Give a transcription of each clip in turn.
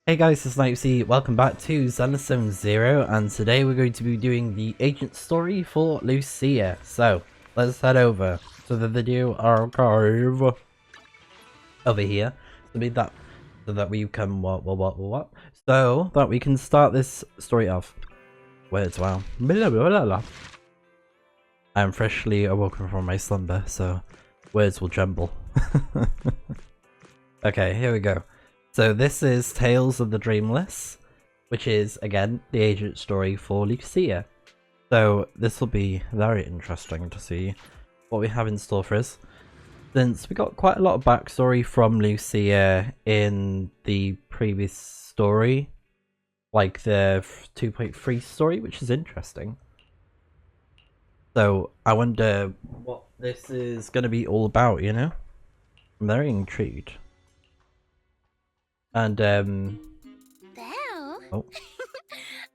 Hey guys, it's Snipezy. Welcome back to Zenless Zone Zero, and today we're going to be doing the agent story for Lucia. So, let's head over to the video archive over here. So that we can so that we can start this story off. Words, wow. Blah, blah, blah, blah. I am freshly awoken from my slumber, so words will tremble. Okay, here we go. So this is Tales of the Dreamless, which is, again, the agent story for Lucia. So this will be very interesting to see what we have in store for us, since we got quite a lot of backstory from Lucia in the previous story, like the 2.3 story, which is interesting. So I wonder what this is going to be all about, you know? I'm very intrigued. And, Belle? oh.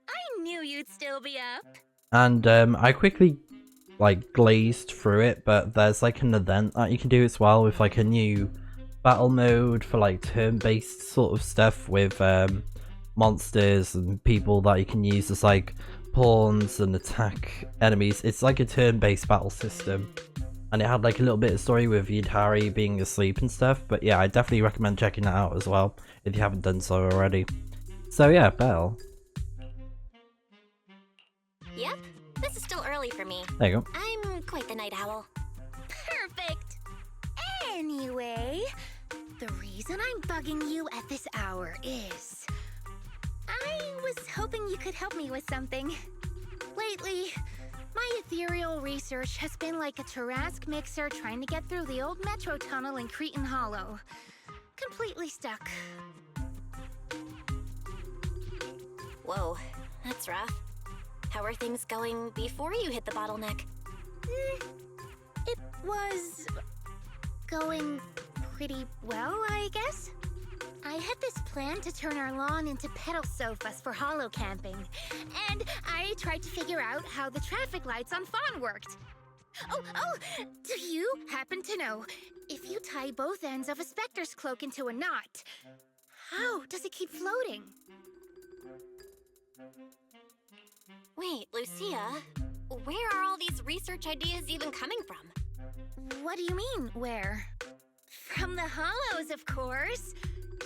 I knew you'd still be up. And, I quickly, like, glazed through it, but there's, like, an event that you can do as well with, like, a new battle mode for, like, turn-based sort of stuff with, monsters and people that you can use as, like, pawns and attack enemies. It's like a turn-based battle system. And it had like a little bit of story with Yidhari being asleep and stuff. But yeah, I definitely recommend checking that out as well, if you haven't done so already. So yeah, Belle. Yep, this is still early for me. There you go. I'm quite the night owl. Perfect. Anyway, the reason I'm bugging you at this hour is I was hoping you could help me with something. Lately, my ethereal research has been like a Tarrasque mixer trying to get through the old metro tunnel in Cretan Hollow. Completely stuck. Whoa, that's rough. How are things going before you hit the bottleneck? It was going pretty well, I guess. I had this plan to turn our lawn into pedal sofas for hollow camping, and I tried to figure out how the traffic lights on Fawn worked. Oh, do you happen to know, if you tie both ends of a Spectre's cloak into a knot, how does it keep floating? Wait, Lucia, where are all these research ideas even coming from? What do you mean, where? From the Hollows, of course.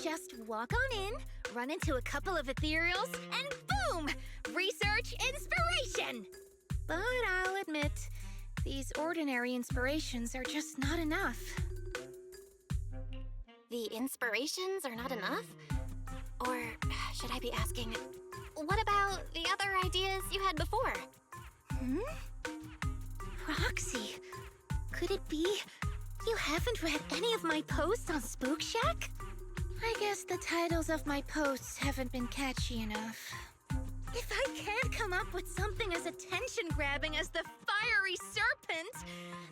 Just walk on in, run into a couple of ethereals, and boom! Research inspiration! But I'll admit, these ordinary inspirations are just not enough. The inspirations are not enough? Or should I be asking, what about the other ideas you had before? Roxy, could it be you haven't read any of my posts on Spook Shack? I guess the titles of my posts haven't been catchy enough. If I can't come up with something as attention-grabbing as the fiery serpent,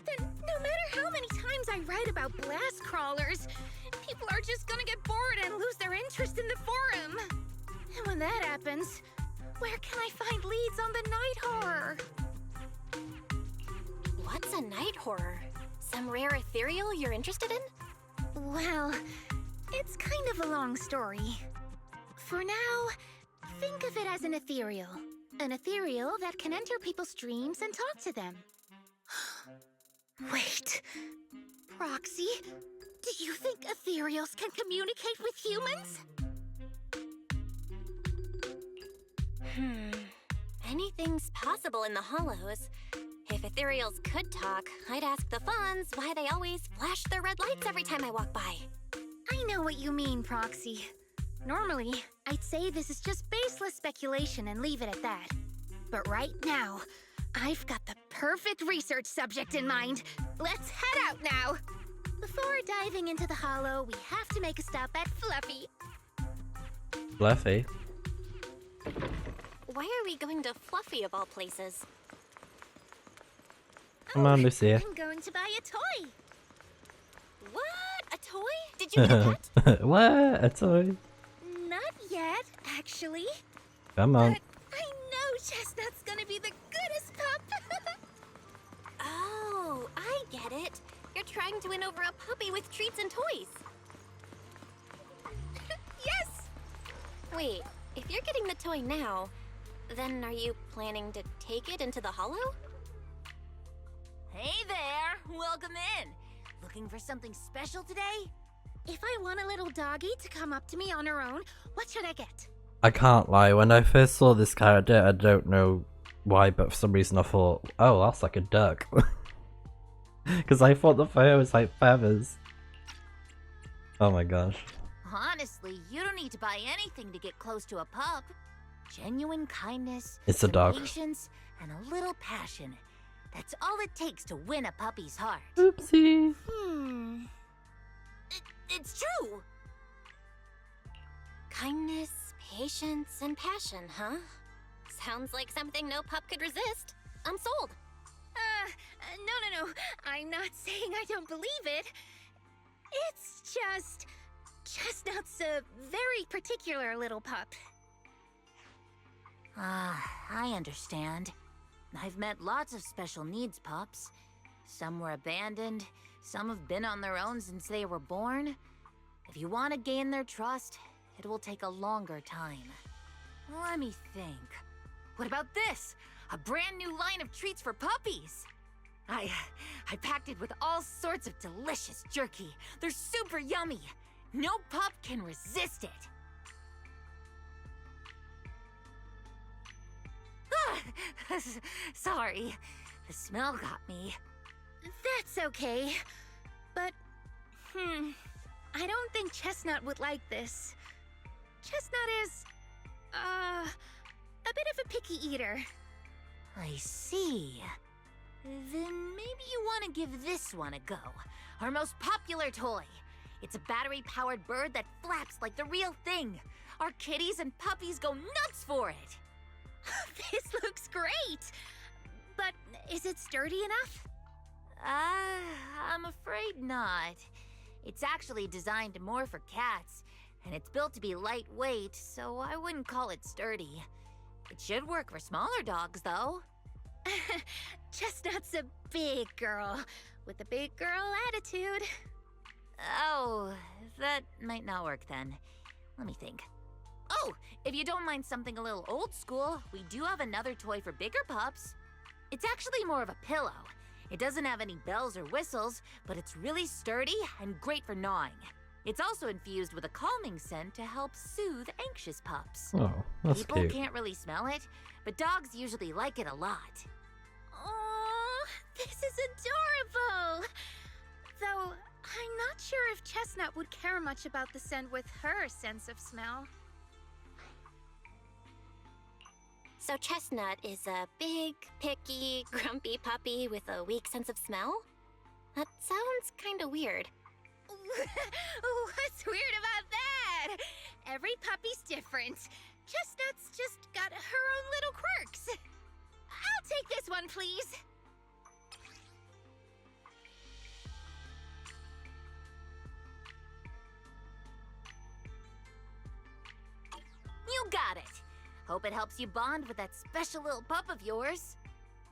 then no matter how many times I write about blast crawlers, people are just gonna get bored and lose their interest in the forum. And when that happens, where can I find leads on the night horror? What's a night horror? Some rare ethereal you're interested in? Well, it's kind of a long story. For now, think of it as an ethereal. An ethereal that can enter people's dreams and talk to them. Wait, Proxy, do you think ethereals can communicate with humans? Anything's possible in the Hollows. If ethereals could talk, I'd ask the Fawns why they always flash their red lights every time I walk by. I know what you mean, Proxy. Normally, I'd say this is just baseless speculation and leave it at that. But right now, I've got the perfect research subject in mind. Let's head out now! Before diving into the Hollow, we have to make a stop at Fluffy. Fluffy? Why are we going to Fluffy of all places? Come on, Lucia. I'm going to buy a toy. What? A toy? Did you get that? What? A toy? Not yet, actually. Come on. But I know Chestnut's gonna be the goodest pup. Oh, I get it. You're trying to win over a puppy with treats and toys. Yes! Wait, if you're getting the toy now, then are you planning to take it into the hollow? Hey there! Welcome in! Looking for something special today? If I want a little doggy to come up to me on her own, what should I get? I can't lie, when I first saw this character, I don't know why, but for some reason I thought, oh, that's like a duck. Because I thought the fur was like feathers. Oh my gosh. Honestly, you don't need to buy anything to get close to a pup. Genuine kindness, It's a some dog. patience, and a little passion. That's all it takes to win a puppy's heart. Oopsie. It's true! Kindness, patience, and passion, huh? Sounds like something no pup could resist. I'm sold. No. I'm not saying I don't believe it. It's just... Chestnut's a very particular little pup. I understand. I've met lots of special needs pups. Some were abandoned, some have been on their own since they were born. If you want to gain their trust, it will take a longer time. Let me think. What about this? A brand new line of treats for puppies! I packed it with all sorts of delicious jerky. They're super yummy. No pup can resist it. Sorry, the smell got me. That's okay. But, I don't think Chestnut would like this. Chestnut is, a bit of a picky eater. I see. Then maybe you want to give this one a go. Our most popular toy. It's a battery-powered bird that flaps like the real thing. Our kitties and puppies go nuts for it. This looks great! But is it sturdy enough? I'm afraid not. It's actually designed more for cats, and it's built to be lightweight, so I wouldn't call it sturdy. It should work for smaller dogs, though. Chestnut's a big girl, with a big girl attitude. Oh, that might not work then. Let me think. Oh, if you don't mind something a little old school, we do have another toy for bigger pups. It's actually more of a pillow. It doesn't have any bells or whistles, but it's really sturdy and great for gnawing. It's also infused with a calming scent to help soothe anxious pups. Oh, that's People cute. can't really smell it, but dogs usually like it a lot. Oh, this is adorable! Though, I'm not sure if Chestnut would care much about the scent with her sense of smell. So Chestnut is a big, picky, grumpy puppy with a weak sense of smell? That sounds kinda weird. What's weird about that? Every puppy's different. Chestnut's just got her own little quirks. I'll take this one, please. You got it! Hope it helps you bond with that special little pup of yours.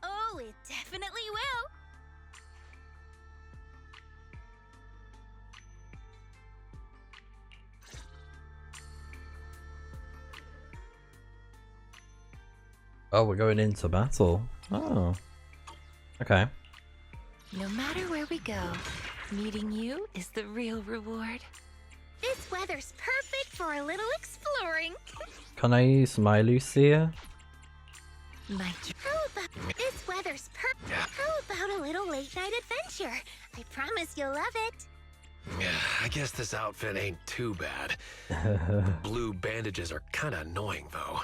Oh, it definitely will. Oh, we're going into battle. Oh. Okay. No matter where we go, meeting you is the real reward. This weather's perfect for a little exploring. Can I use my Lucia? My This weather's perfect. How about a little late night adventure? I promise you'll love it. Yeah, I guess this outfit ain't too bad. Blue bandages are kinda annoying, though.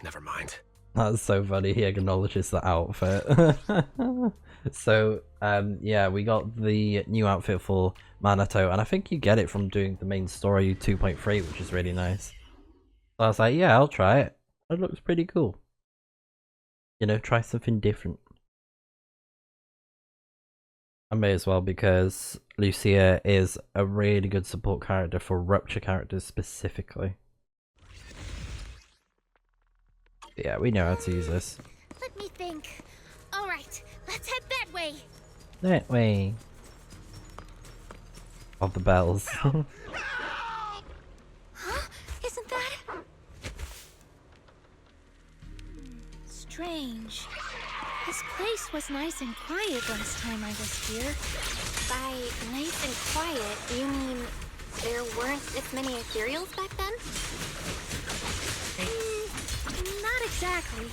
Never mind. That's so funny, he acknowledges the outfit. So, yeah, we got the new outfit for Manato, and I think you get it from doing the main story 2.3, which is really nice. So I was like, yeah, I'll try it. It looks pretty cool. You know, try something different. I may as well, because Lucia is a really good support character for Rupture characters specifically. Yeah, we know how to use this. Let me think. All right, let's head that way. That way. Of the bells. Huh? Isn't that... strange. This place was nice and quiet last time I was here. By nice and quiet, you mean there weren't as many ethereals back then? Not exactly.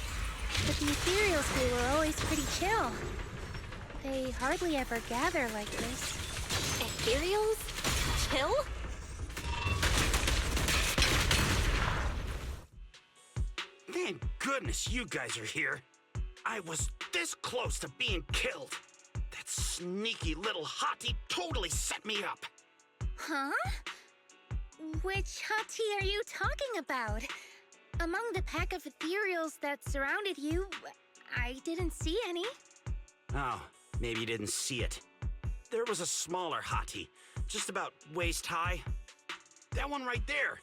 But the ethereals here were always pretty chill. They hardly ever gather like this. Ethereals? Chill? Thank goodness you guys are here. I was this close to being killed. That sneaky little hottie totally set me up. Huh? Which hottie are you talking about? Among the pack of ethereals that surrounded you, I didn't see any. Oh, maybe you didn't see it. There was a smaller hottie, just about waist high. That one right there.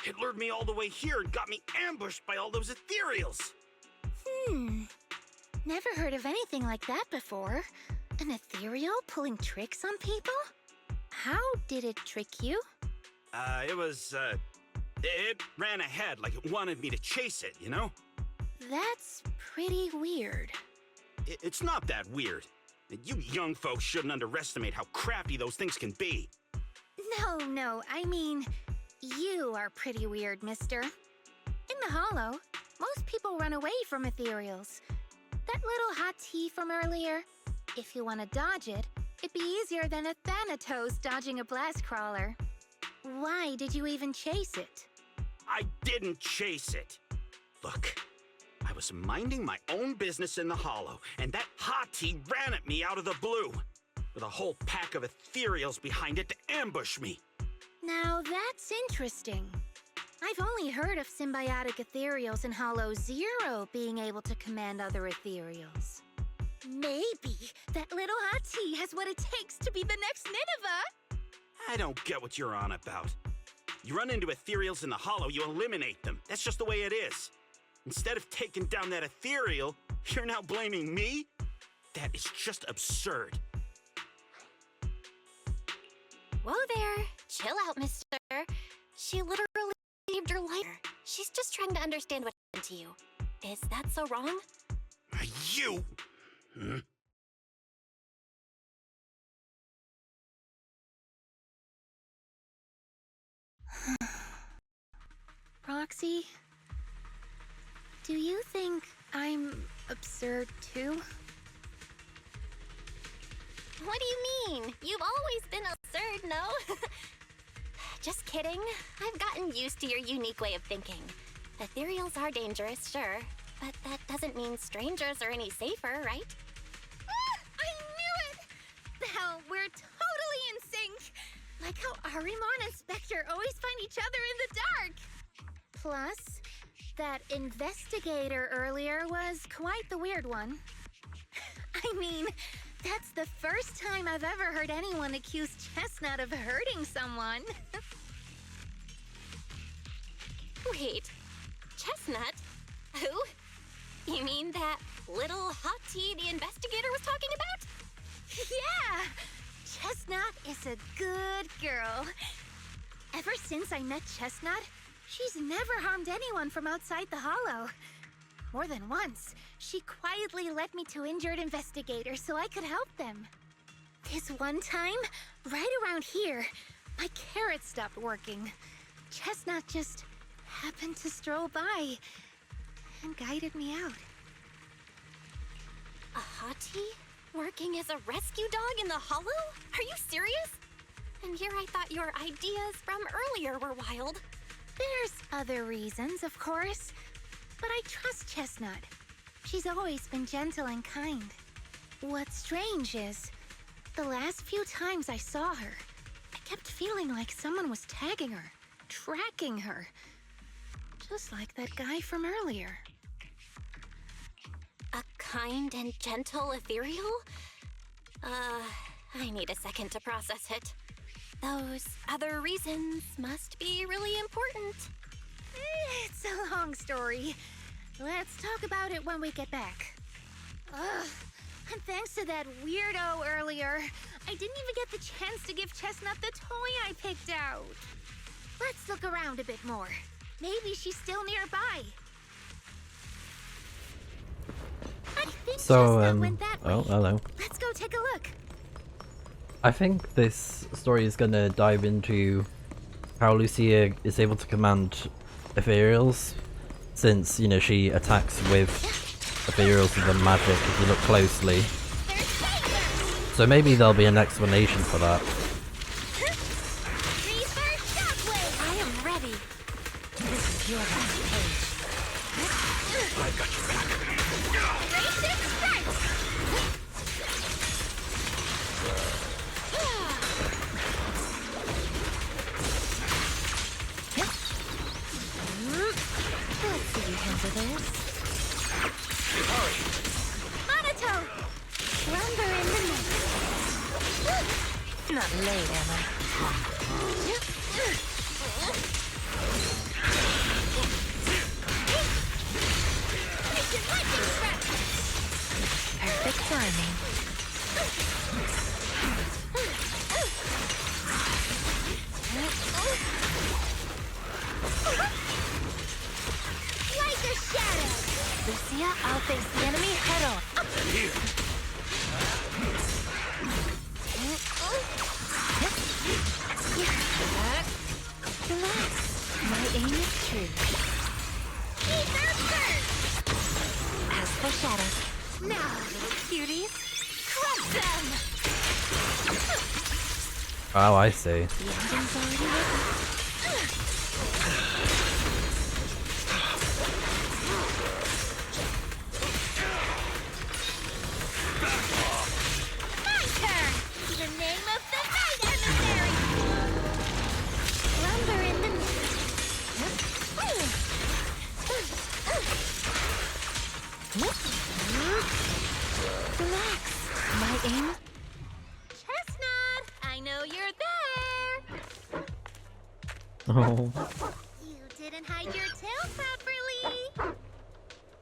It lured me all the way here and got me ambushed by all those ethereals. Never heard of anything like that before. An ethereal pulling tricks on people? How did it trick you? It ran ahead like it wanted me to chase it, you know? That's pretty weird. It's not that weird. You young folks shouldn't underestimate how crafty those things can be. No, I mean, you are pretty weird, mister. In the Hollow, most people run away from ethereals. That little hot tea from earlier, if you want to dodge it, it'd be easier than a Thanatos dodging a blast crawler. Why did you even chase it? I didn't chase it. Look, I was minding my own business in the Hollow, and that hottie ran at me out of the blue, with a whole pack of ethereals behind it to ambush me. Now that's interesting. I've only heard of symbiotic ethereals in Hollow Zero being able to command other ethereals. Maybe that little hottie has what it takes to be the next Nineveh. I don't get what you're on about. You run into ethereals in the Hollow, you eliminate them. That's just the way it is. Instead of taking down that ethereal, you're now blaming me? That is just absurd. Whoa there. Chill out, mister. She literally saved your life. She's just trying to understand what happened to you. Is that so wrong? You! Roxy, do you think I'm absurd too? What do you mean? You've always been absurd, no? Just kidding. I've gotten used to your unique way of thinking. Ethereals are dangerous, sure, but that doesn't mean strangers are any safer, right? I knew it! Hell, we're totally in sync! Like how Arimon and Spectre always find each other in the dark! Plus, that investigator earlier was quite the weird one. I mean, that's the first time I've ever heard anyone accuse Chestnut of hurting someone. Wait, Chestnut? Who? You mean that little hot tea the investigator was talking about? Yeah! Chestnut is a good girl. Ever since I met Chestnut, she's never harmed anyone from outside the Hollow. More than once, she quietly led me to injured investigators so I could help them. This one time, right around here, my carrot stopped working. Chestnut just happened to stroll by and guided me out. A hottie? Working as a rescue dog in the Hollow? Are you serious? And here I thought your ideas from earlier were wild. There's other reasons, of course, but I trust Chestnut. She's always been gentle and kind. What's strange is, the last few times I saw her, I kept feeling like someone was tagging her, tracking her. Just like that guy from earlier. A kind and gentle ethereal? I need a second to process it. Those other reasons must be really important. It's a long story. Let's talk about it when we get back. Ugh, and thanks to that weirdo earlier, I didn't even get the chance to give Chestnut the toy I picked out. Let's look around a bit more. Maybe she's still nearby. So, Chestnut went that oh, way. hello. Let's go take a look. I think this story is gonna dive into how Lucia is able to command ethereals, since, you know, she attacks with ethereals with the magic if you look closely. There's danger. So maybe there'll be an explanation for that. Reaper shockwave. I am ready. This is your last page. I've got your back. Racing strike. Let's see you handle this. Monato. Lumber in the night. Not late, am I? Perfect timing. Like a shadow. Lucia, I'll face the enemy head on. Relax. My aim is true. Ether burst. As for shadows, Now, little cuties, crush them. Oh, I see. the ending's already written. My turn. The name of the night emissary. Lumber in the night. Relax. My aim. Chestnut, I know you're there. Oh. You didn't hide your tail properly.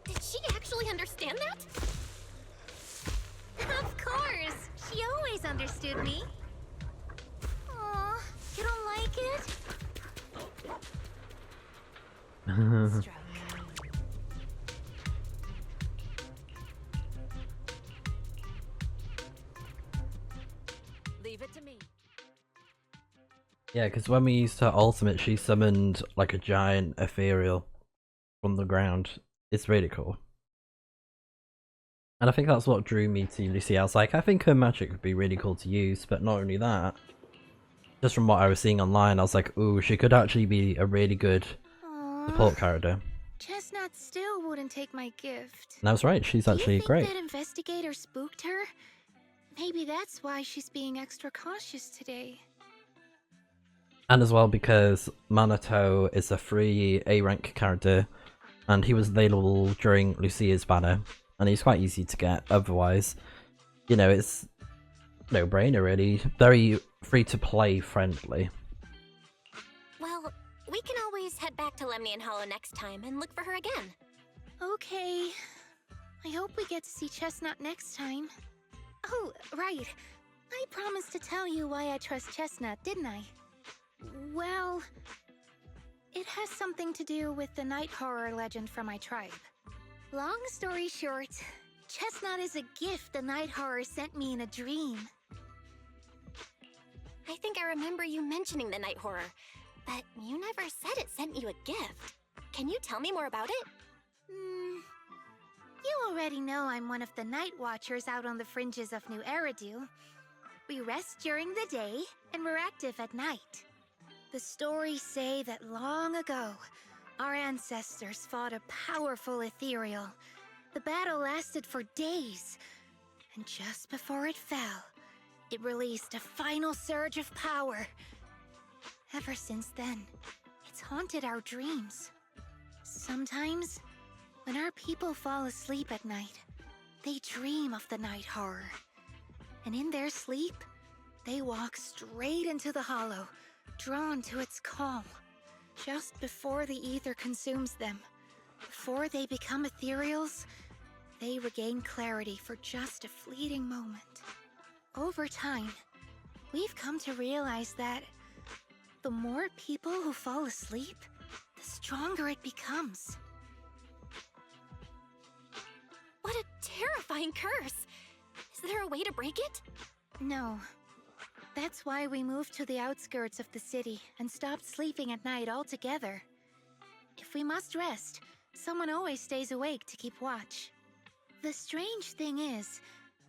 Did she actually understand that? Of course. She always understood me. Aw, you don't like it? Stroke. Leave it to me. Yeah, because when we used her ultimate, she summoned like a giant ethereal from the ground. It's really cool. And I think that's what drew me to Lucia. I was like, I think her magic would be really cool to use, but not only that, just from what I was seeing online, I was like, ooh, she could actually be a really good Aw, support character. Chestnut still wouldn't take my gift. And I was right, she's Do you actually think great. that investigator spooked her? Maybe that's why she's being extra cautious today. And as well because Manato is a free A rank character, and he was available during Lucia's banner, and he's quite easy to get otherwise. You know, it's no brainer really. Very free to play friendly. Well, we can always head back to Lemnian Hollow next time and look for her again. Okay. I hope we get to see Chestnut next time. Oh, right. I promised to tell you why I trust Chestnut, didn't I? Well, it has something to do with the night horror legend from my tribe. Long story short, Chestnut is a gift the night horror sent me in a dream. I think I remember you mentioning the night horror, but you never said it sent you a gift. Can you tell me more about it? You already know I'm one of the night watchers out on the fringes of New Eridu. We rest during the day, and we're active at night. The stories say that long ago, our ancestors fought a powerful ethereal. The battle lasted for days, and just before it fell, it released a final surge of power. Ever since then, it's haunted our dreams. Sometimes, when our people fall asleep at night, they dream of the night horror. And in their sleep, they walk straight into the hollow, drawn to its call. Just before the ether consumes them, before they become ethereals, they regain clarity for just a fleeting moment. Over time, we've come to realize that the more people who fall asleep, the stronger it becomes. What a terrifying terrifying curse. Is there a way to break it? No. That's why we moved to the outskirts of the city and stopped sleeping at night altogether. If we must rest, someone always stays awake to keep watch. The strange thing is,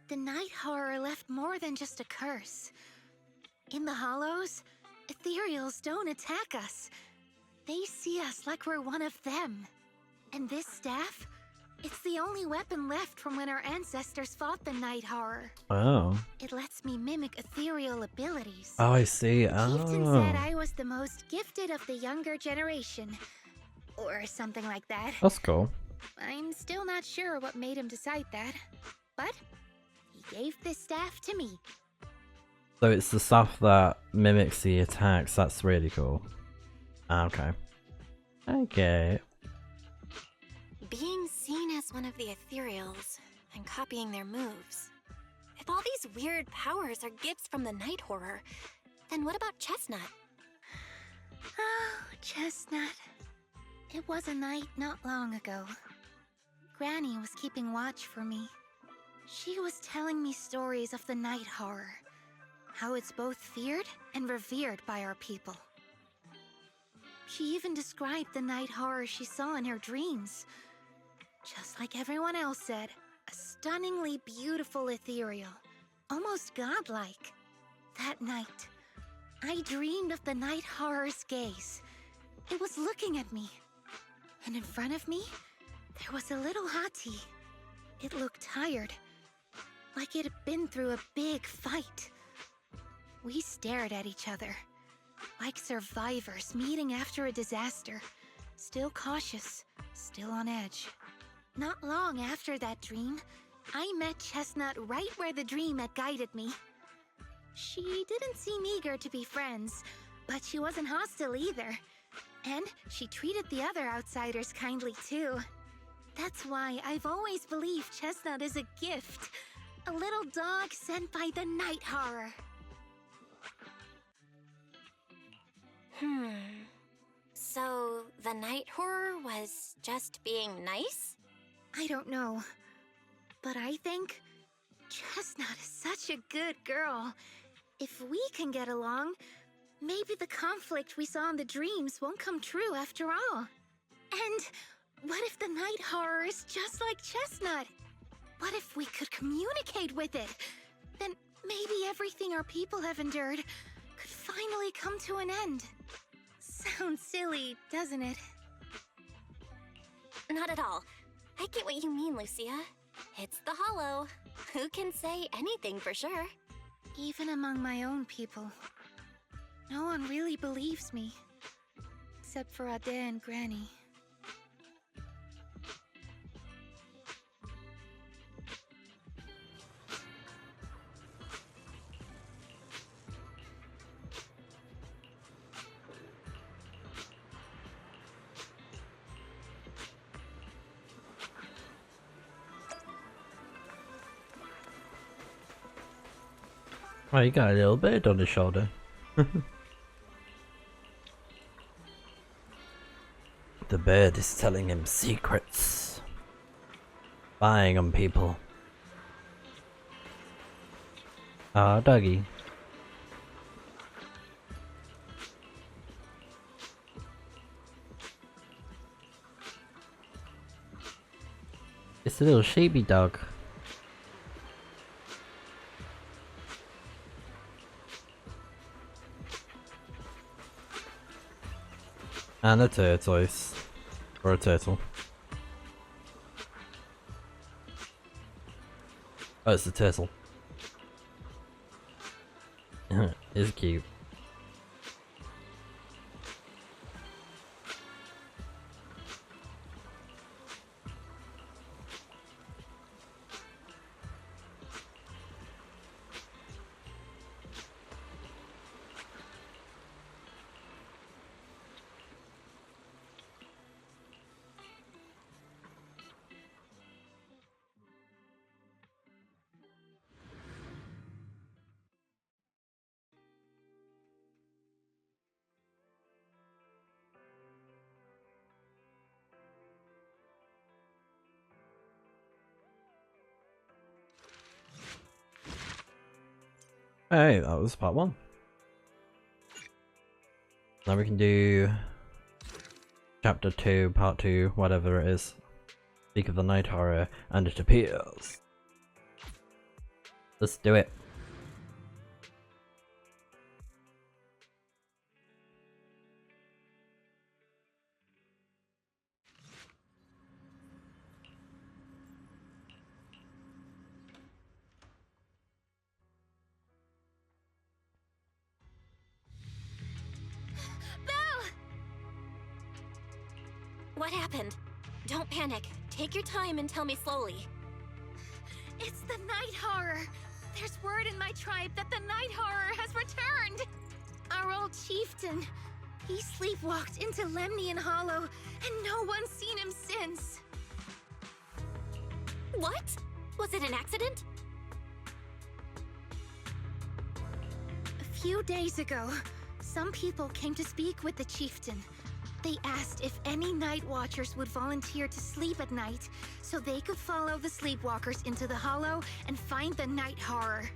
the night horror left more than just a curse. In the hollows, ethereals don't attack us. They see us like we're one of them. And this staff? It's the only weapon left from when our ancestors fought the night horror. Oh. It lets me mimic ethereal abilities. Oh, I see. Chieftain said Oh. I was the most gifted of the younger generation. Or something like that. That's cool. I'm still not sure what made him decide that. But he gave this staff to me. So it's the stuff that mimics the attacks. That's really cool. Okay. Okay. Being seen as one of the ethereals and copying their moves. If all these weird powers are gifts from the night horror, then what about Chestnut? Oh, Chestnut. It was a night not long ago. Granny was keeping watch for me. She was telling me stories of the night horror. How it's both feared and revered by our people. She even described the night horror she saw in her dreams. Just like everyone else said, a stunningly beautiful ethereal. Almost godlike. That night, I dreamed of the night horror's gaze. It was looking at me. And in front of me, there was a little hottie. It looked tired, like it had been through a big fight. We stared at each other, like survivors meeting after a disaster, still cautious, still on edge. Not long after that dream, I met Chestnut right where the dream had guided me. She didn't seem eager to be friends, but she wasn't hostile either. And she treated the other outsiders kindly too. That's why I've always believed Chestnut is a gift. A little dog sent by the night horror. So the night horror was just being nice? I don't know. But I think Chestnut is such a good girl. If we can get along, maybe the conflict we saw in the dreams won't come true after all. And what if the night horror is just like Chestnut? What if we could communicate with it? Then maybe everything our people have endured could finally come to an end. Sounds silly, doesn't it? Not at all. I get what you mean, Lucia. It's the Hollow. Who can say anything for sure? Even among my own people, no one really believes me. Except for Ade and Granny. Oh, you got a little bird on his shoulder. The bird is telling him secrets. Spying on people. Ah, doggy. It's a little sheepy dog. And a tortoise. Or a turtle. Oh, it's a turtle. It's cute. Hey, that was part 1. Now we can do chapter 2, part 2, whatever it is. Speak of the night horror, and it appears. Let's do it. What happened? Don't panic. Take your time and tell me slowly. It's the night horror. There's word in my tribe that the night horror has returned. Our old chieftain. He sleepwalked into Lemnian Hollow, and no one's seen him since. What? Was it an accident? A few days ago, some people came to speak with the chieftain. They asked if any night watchers would volunteer to sleep at night so they could follow the sleepwalkers into the hollow and find the night horror.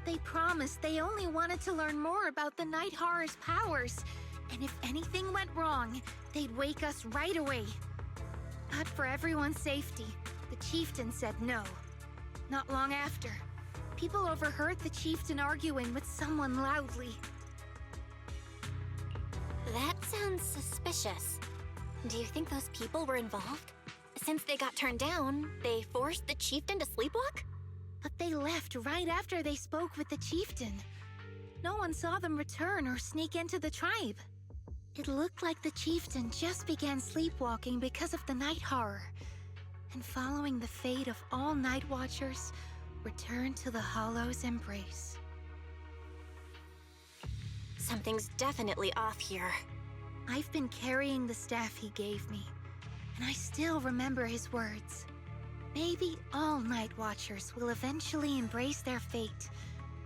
They promised they only wanted to learn more about the night horror's powers, and if anything went wrong, they'd wake us right away. But for everyone's safety, the chieftain said no. Not long after, people overheard the chieftain arguing with someone loudly. That sounds suspicious. Do you think those people were involved? Since they got turned down, they forced the chieftain to sleepwalk? But they left right after they spoke with the chieftain. No one saw them return or sneak into the tribe. It looked like the chieftain just began sleepwalking because of the night horror, and following the fate of all night watchers, returned to the Hollow's embrace. Something's definitely off here. I've been carrying the staff he gave me, and I still remember his words. Maybe all night watchers will eventually embrace their fate,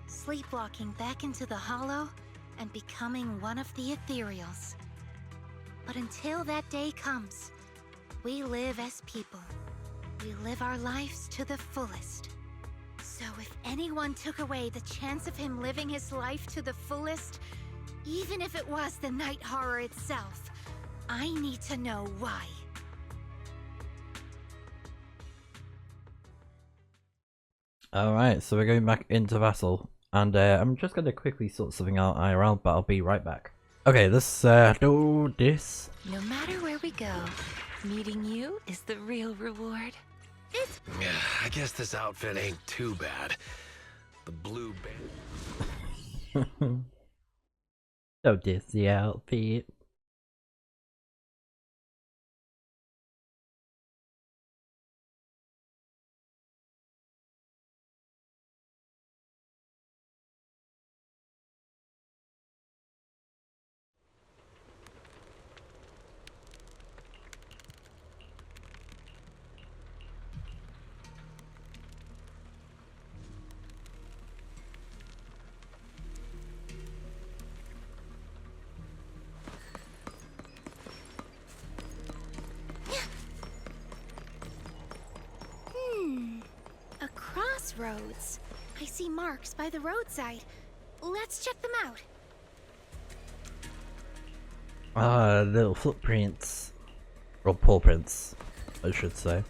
sleepwalking back into the Hollow and becoming one of the ethereals. But until that day comes, we live as people. We live our lives to the fullest. So if anyone took away the chance of him living his life to the fullest, even if it was the night horror itself, I need to know why. Alright, so we're going back into Vassal, and I'm just going to quickly sort something out IRL, but I'll be right back. Okay, let's do this. No matter where we go, meeting you is the real reward. Yeah, I guess this outfit ain't too bad. The blue band. So this the outfit. A crossroads. I see marks by the roadside. Let's check them out. Little footprints. Or paw prints, I should say.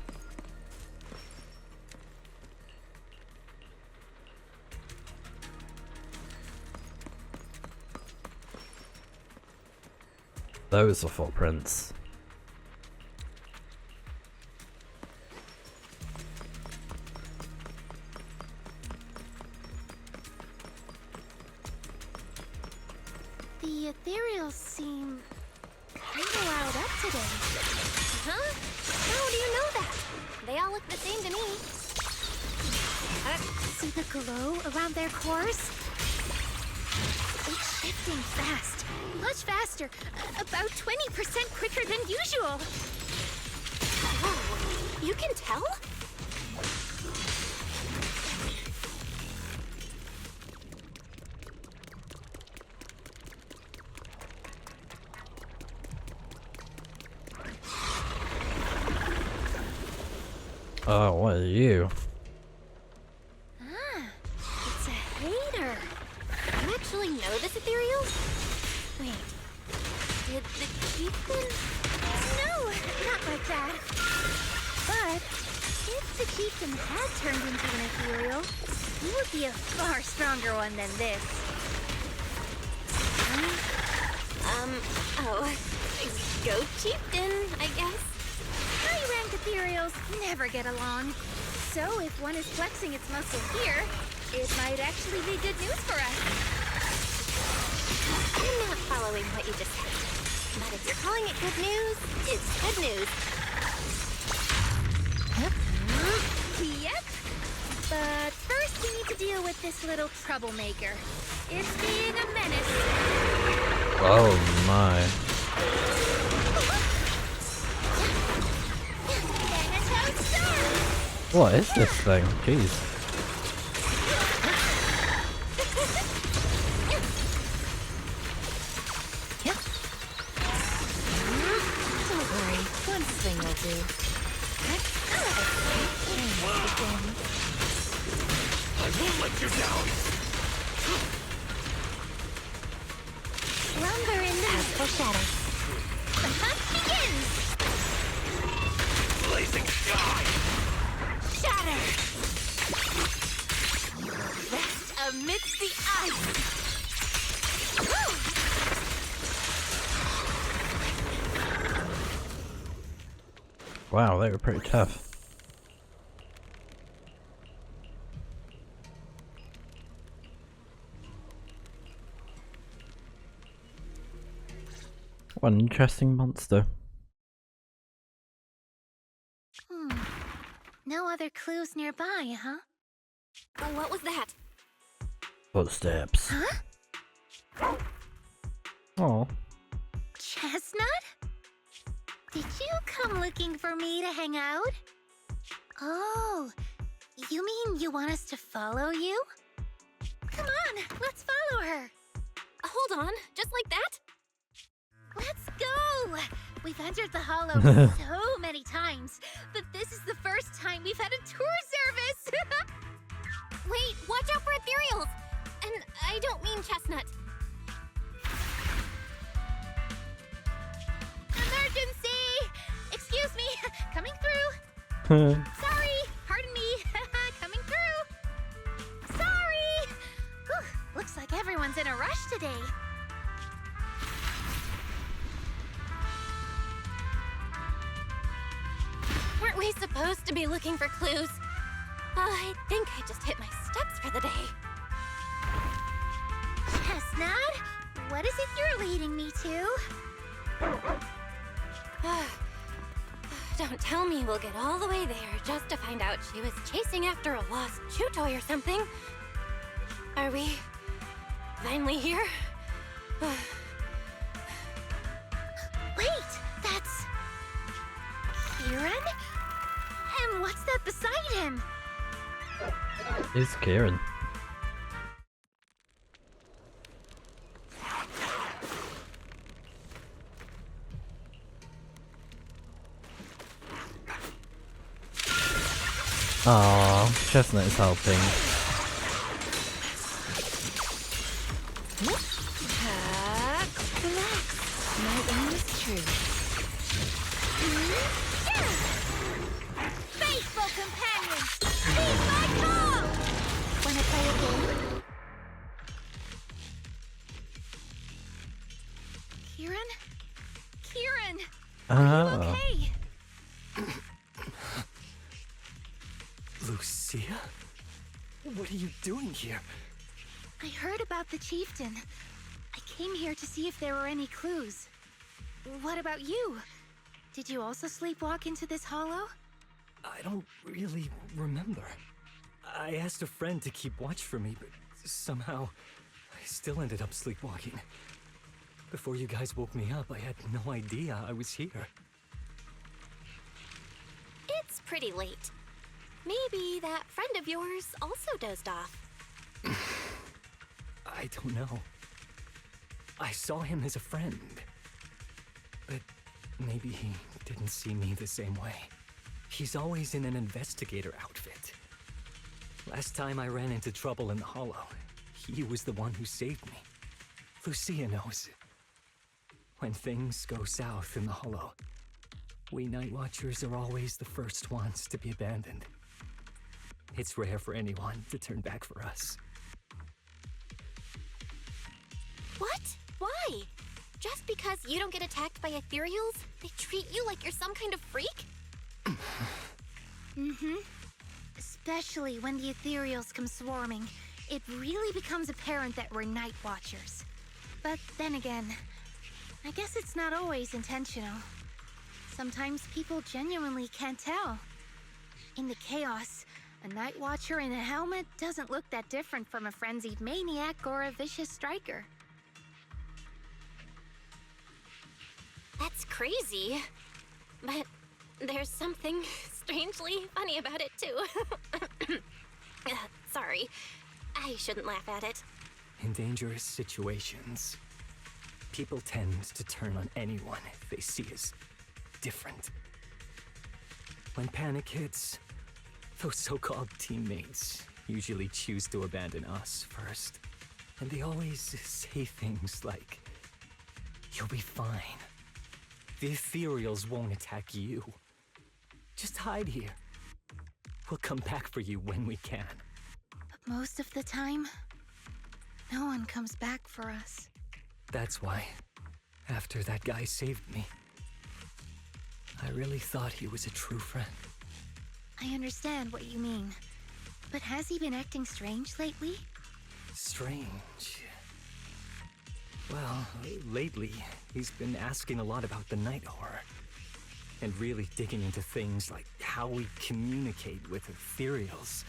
Those are footprints. The ethereals seem kinda riled up today. Huh? How do you know that? They all look the same to me. See the glow around their cores? It's shifting fast. Much faster. About 20% quicker than usual. Whoa, you can tell? Oh, what are you? Ah, it's a hater. ethereals? Wait, did the chieftain? No, not like that. But if the chieftain had turned into an ethereal, he would be a far stronger one than this. Oh, go chieftain, I guess. High-ranked ethereals never get along. So if one is flexing its muscle here, it might actually be good news for us. I'm not following what you just said. But if you're calling it good news, it's good news. Yep. But first we need to deal with this little troublemaker. It's being a menace. Oh my. That's how it starts. What is this thing? Jeez. Don't worry, one thing will do. I won't let you down. Lumber in the Foreshadow. The hunt begins. Blazing sky. Shatter! Rest amidst the ice! Wow, they were pretty tough. What an interesting monster. No other clues nearby, huh? Oh, what was that? Footsteps. Huh? Oh. Chestnut? Did you come looking for me to hang out? Oh, you mean you want us to follow you? Come on, let's follow her. Hold on, just like that? Let's go! We've entered the hollow so many times, but this is the first time we've had a tour service! Wait, watch out for ethereals! And I don't mean Chestnut. Emergency! Excuse me, coming through. Sorry, pardon me, coming through. Sorry! Whew, looks like everyone's in a rush today. Weren't we supposed to be looking for clues? I think I just hit my steps for the day. Chestnut, what is it you're leading me to? Don't tell me we'll get all the way there just to find out she was chasing after a lost chew toy or something. Are we finally here? Wait, that's... Kieran? And what's that beside him? It's Kieran. Aww, Chestnut is helping. Relax. My aim is true. Faithful companion! Heed my call! Wanna play a game? Kieran? Kieran! Oh. Okay. Lucia? What are you doing here? I heard about the chieftain. I came here to see if there were any clues. What about you? Did you also sleepwalk into this hollow? I don't really remember. I asked a friend to keep watch for me, but somehow I still ended up sleepwalking. Before you guys woke me up, I had no idea I was here. It's pretty late. Maybe that friend of yours also dozed off. I don't know. I saw him as a friend. But maybe he didn't see me the same way. He's always in an investigator outfit. Last time I ran into trouble in the hollow, he was the one who saved me. Lucia knows. When things go south in the Hollow, we Night Watchers are always the first ones to be abandoned. It's rare for anyone to turn back for us. What? Why? Just because you don't get attacked by ethereals, they treat you like you're some kind of freak? Mm-hmm. Especially when the ethereals come swarming, it really becomes apparent that we're Night Watchers. But then again, I guess it's not always intentional. Sometimes people genuinely can't tell. In the chaos, a Night Watcher in a helmet doesn't look that different from a frenzied maniac or a vicious striker. That's crazy. But there's something strangely funny about it, too. Sorry. I shouldn't laugh at it. In dangerous situations, people tend to turn on anyone they see as different. When panic hits, those so-called teammates usually choose to abandon us first. And they always say things like, "You'll be fine. The ethereals won't attack you. Just hide here. We'll come back for you when we can." But most of the time, no one comes back for us. That's why, after that guy saved me, I really thought he was a true friend. I understand what you mean. But has he been acting strange lately? Strange. Well, lately, he's been asking a lot about the night horror. And really digging into things like how we communicate with ethereals.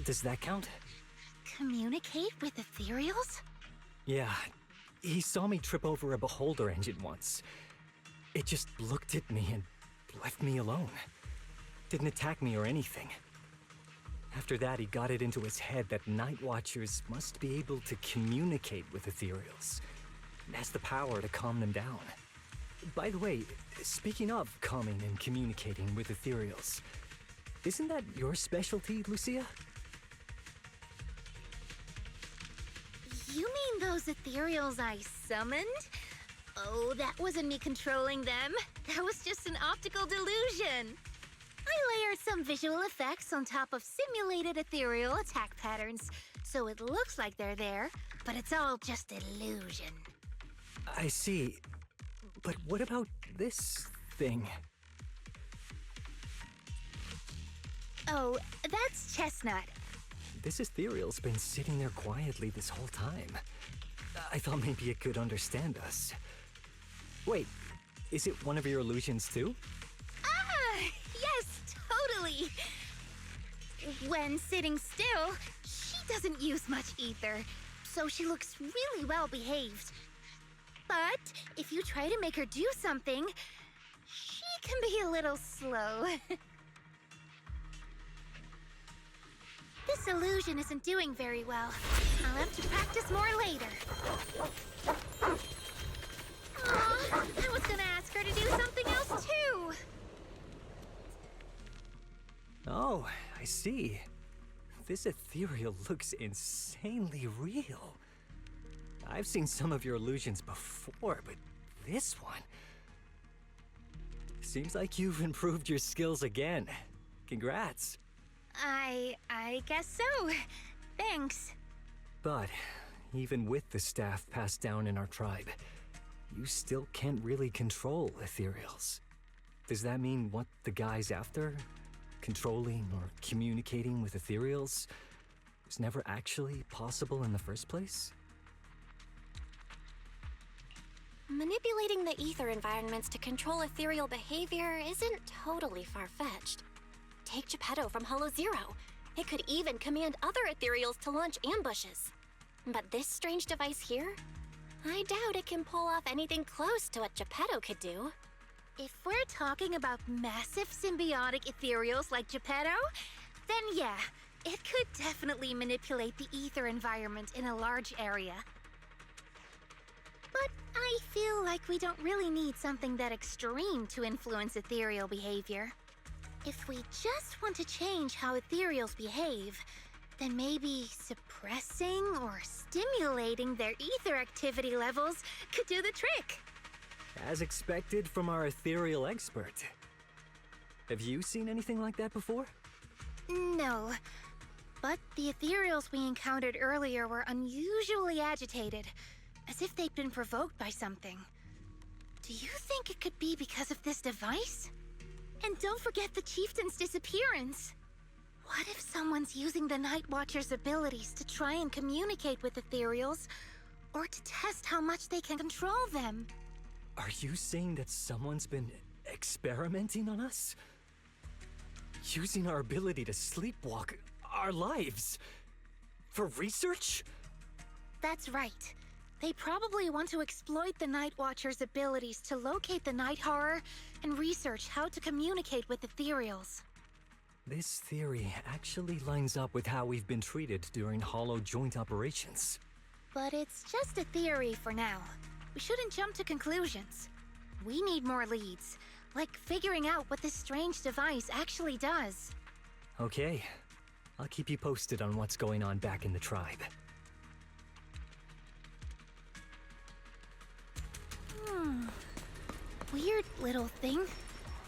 Does that count? Communicate with ethereals? Yeah, he saw me trip over a beholder engine once. It just looked at me and left me alone. Didn't attack me or anything. After that, he got it into his head that Night Watchers must be able to communicate with ethereals. It has the power to calm them down. By the way, speaking of calming and communicating with ethereals, isn't that your specialty, Lucia? You mean those ethereals I summoned? Oh, that wasn't me controlling them. That was just an optical delusion. I layered some visual effects on top of simulated ethereal attack patterns, so it looks like they're there, but it's all just illusion. I see. But what about this thing? Oh, that's Chestnut. This ethereal's been sitting there quietly this whole time. I thought maybe it could understand us. Wait, is it one of your illusions too? Ah, yes, totally. When sitting still, she doesn't use much ether, so she looks really well behaved. But if you try to make her do something, she can be a little slow. This illusion isn't doing very well. I'll have to practice more later. Aw, I was gonna ask her to do something else too. Oh, I see. This ethereal looks insanely real. I've seen some of your illusions before, but this one... Seems like you've improved your skills again. Congrats. I guess so. Thanks. But even with the staff passed down in our tribe, you still can't really control ethereals. Does that mean what the guy's after? Controlling or communicating with ethereals was never actually possible in the first place? Manipulating the ether environments to control ethereal behavior isn't totally far-fetched. Take Geppetto from Hollow Zero. It could even command other ethereals to launch ambushes. But this strange device here? I doubt it can pull off anything close to what Geppetto could do. If we're talking about massive symbiotic ethereals like Geppetto, then yeah, it could definitely manipulate the ether environment in a large area. But I feel like we don't really need something that extreme to influence ethereal behavior. If we just want to change how ethereals behave, then maybe suppressing or stimulating their ether activity levels could do the trick. As expected from our ethereal expert. Have you seen anything like that before? No. But the ethereals we encountered earlier were unusually agitated, as if they'd been provoked by something. Do you think it could be because of this device? And don't forget the chieftain's disappearance. What if someone's using the Night Watcher's abilities to try and communicate with ethereals, or to test how much they can control them? Are you saying that someone's been experimenting on us? Using our ability to sleepwalk our lives? For research? That's right. They probably want to exploit the Night Watcher's abilities to locate the night horror and research how to communicate with ethereals. This theory actually lines up with how we've been treated during Hollow joint operations. But it's just a theory for now. We shouldn't jump to conclusions. We need more leads, like figuring out what this strange device actually does. Okay, I'll keep you posted on what's going on back in the tribe. Weird little thing.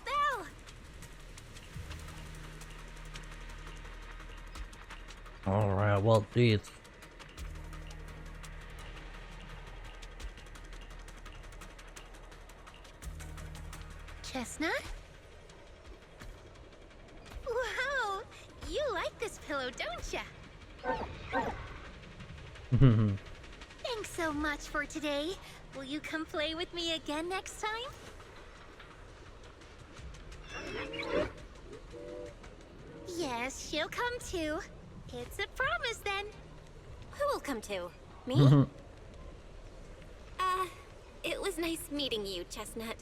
Belle! Alright, well, geez. Chestnut? Wow! You like this pillow, don't ya? Thanks so much for today. Will you come play with me again next time? Yes, she'll come too. It's a promise then. Who will come to? Me? It was nice meeting you, Chestnut.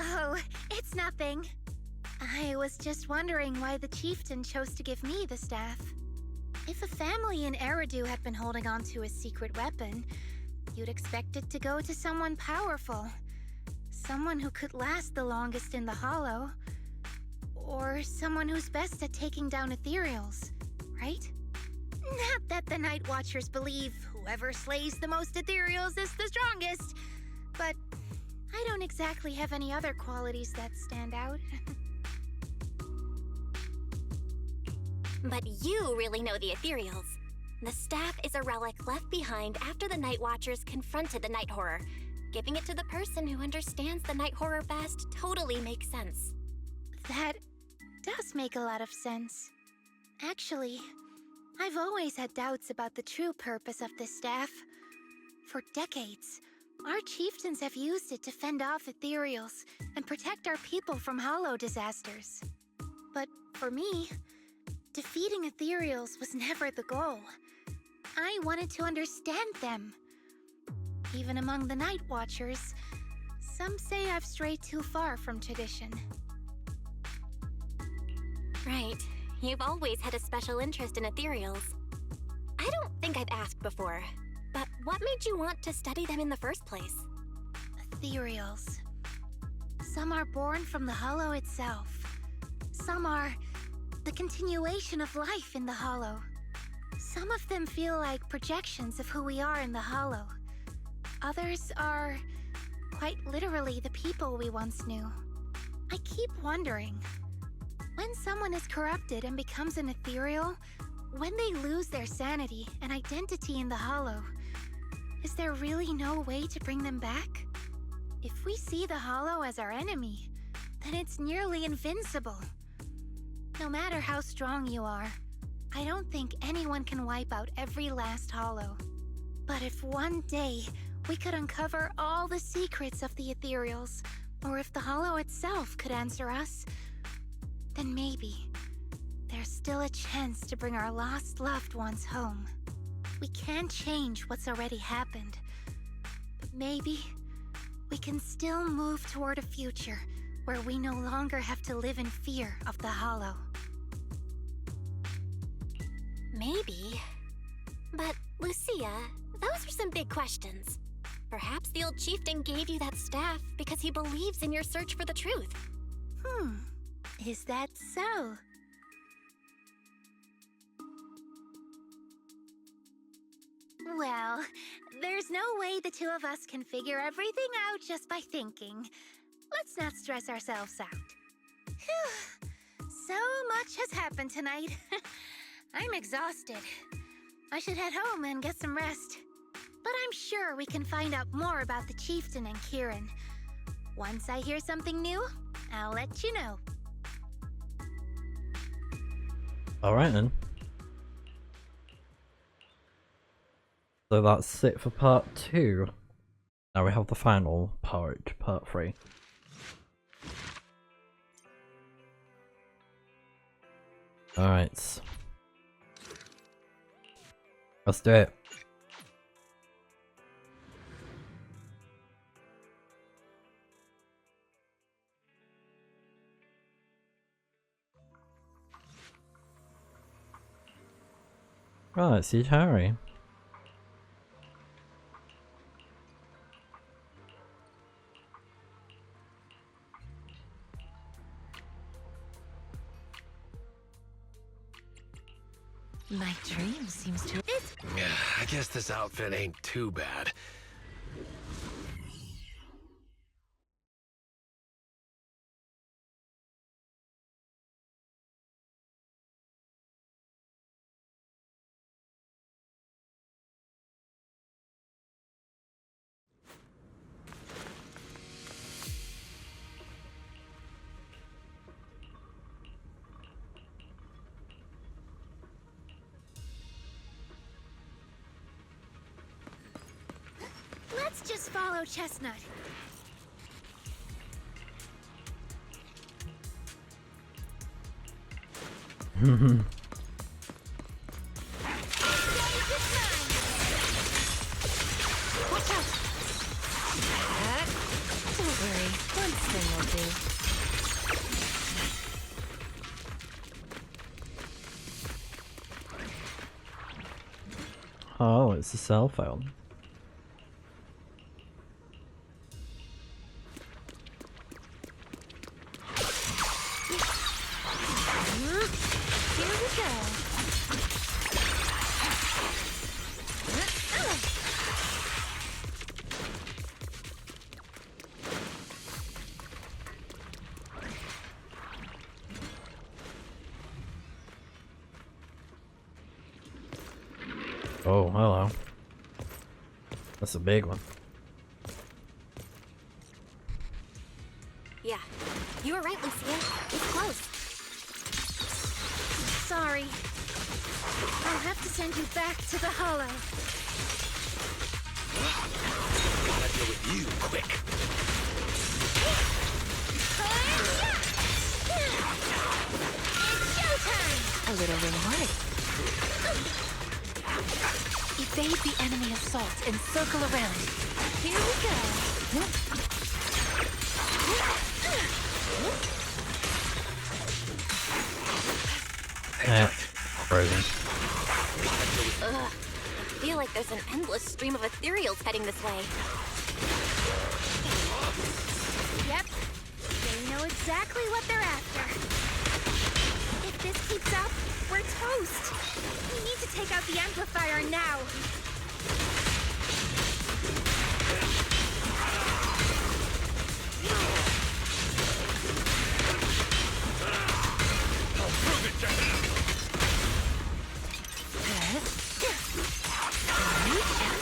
Oh, it's nothing. I was just wondering why the chieftain chose to give me the staff. If a family in Eridu had been holding on to a secret weapon, you'd expect it to go to someone powerful. Someone who could last the longest in the Hollow. Or someone who's best at taking down ethereals, right? Not that the Night Watchers believe whoever slays the most ethereals is the strongest, but I don't exactly have any other qualities that stand out. But you really know the ethereals. The staff is a relic left behind after the Night Watchers confronted the night horror. Giving it to the person who understands the night horror best totally makes sense. That does make a lot of sense. Actually, I've always had doubts about the true purpose of this staff. For decades, our chieftains have used it to fend off ethereals and protect our people from Hollow disasters. But for me, defeating ethereals was never the goal. I wanted to understand them. Even among the Night Watchers, some say I've strayed too far from tradition. Right. You've always had a special interest in ethereals. I don't think I've asked before, but what made you want to study them in the first place? Ethereals. Some are born from the Hollow itself. Some are the continuation of life in the Hollow. Some of them feel like projections of who we are in the Hollow. Others are quite literally the people we once knew. I keep wondering, when someone is corrupted and becomes an ethereal, when they lose their sanity and identity in the Hollow, is there really no way to bring them back? If we see the Hollow as our enemy, then it's nearly invincible. No matter how strong you are, I don't think anyone can wipe out every last Hollow. But if one day we could uncover all the secrets of the ethereals, or if the Hollow itself could answer us, then maybe there's still a chance to bring our lost loved ones home. We can't change what's already happened, but maybe we can still move toward a future where we no longer have to live in fear of the Hollow. Maybe. But, Lucia, those are some big questions. Perhaps the old chieftain gave you that staff because he believes in your search for the truth. Is that so? Well, there's no way the two of us can figure everything out just by thinking. Let's not stress ourselves out. Phew. So much has happened tonight. I'm exhausted. I should head home and get some rest. But I'm sure we can find out more about the chieftain and Kieran. Once I hear something new, I'll let you know. Alright then. So that's it for part 2. Now we have the final part, part 3. Alright. Let's do it. Right, see Harry. My dream seems to. Yeah, I guess this outfit ain't too bad. Let's just follow Chestnut. Watch out! Don't worry, one thing will do. Oh, it's a cell phone. Here we go. Oh, hello. That's a big one. Yeah, you were right, Lucia. It's close. Sorry. I'll have to send you back to the Hollow. Gotta deal with you quick. It's showtime! A little reward. Evade the enemy assault and circle around. Here we go. Frozen. Ugh. I feel like there's an endless stream of ethereals heading this way. Yep. They know exactly what they're after. If this keeps up, we're toast. We need to take out the amplifier now.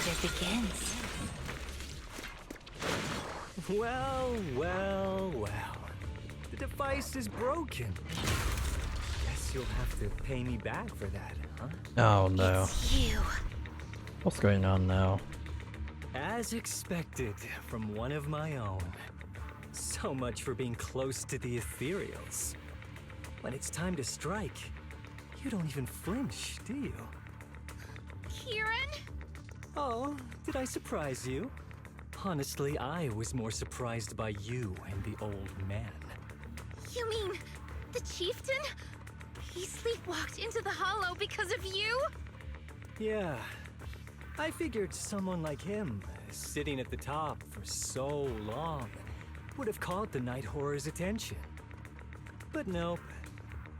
It begins. Well, well, well. The device is broken. Guess you'll have to pay me back for that, huh? Oh no. It's you. What's going on now? As expected from one of my own. So much for being close to the ethereals. When it's time to strike, you don't even flinch, do you? Kieran? Oh, did I surprise you? Honestly, I was more surprised by you and the old man. You mean the chieftain? He sleepwalked into the hollow because of you? Yeah, I figured someone like him, sitting at the top for so long, would have caught the Night Horror's attention. But nope.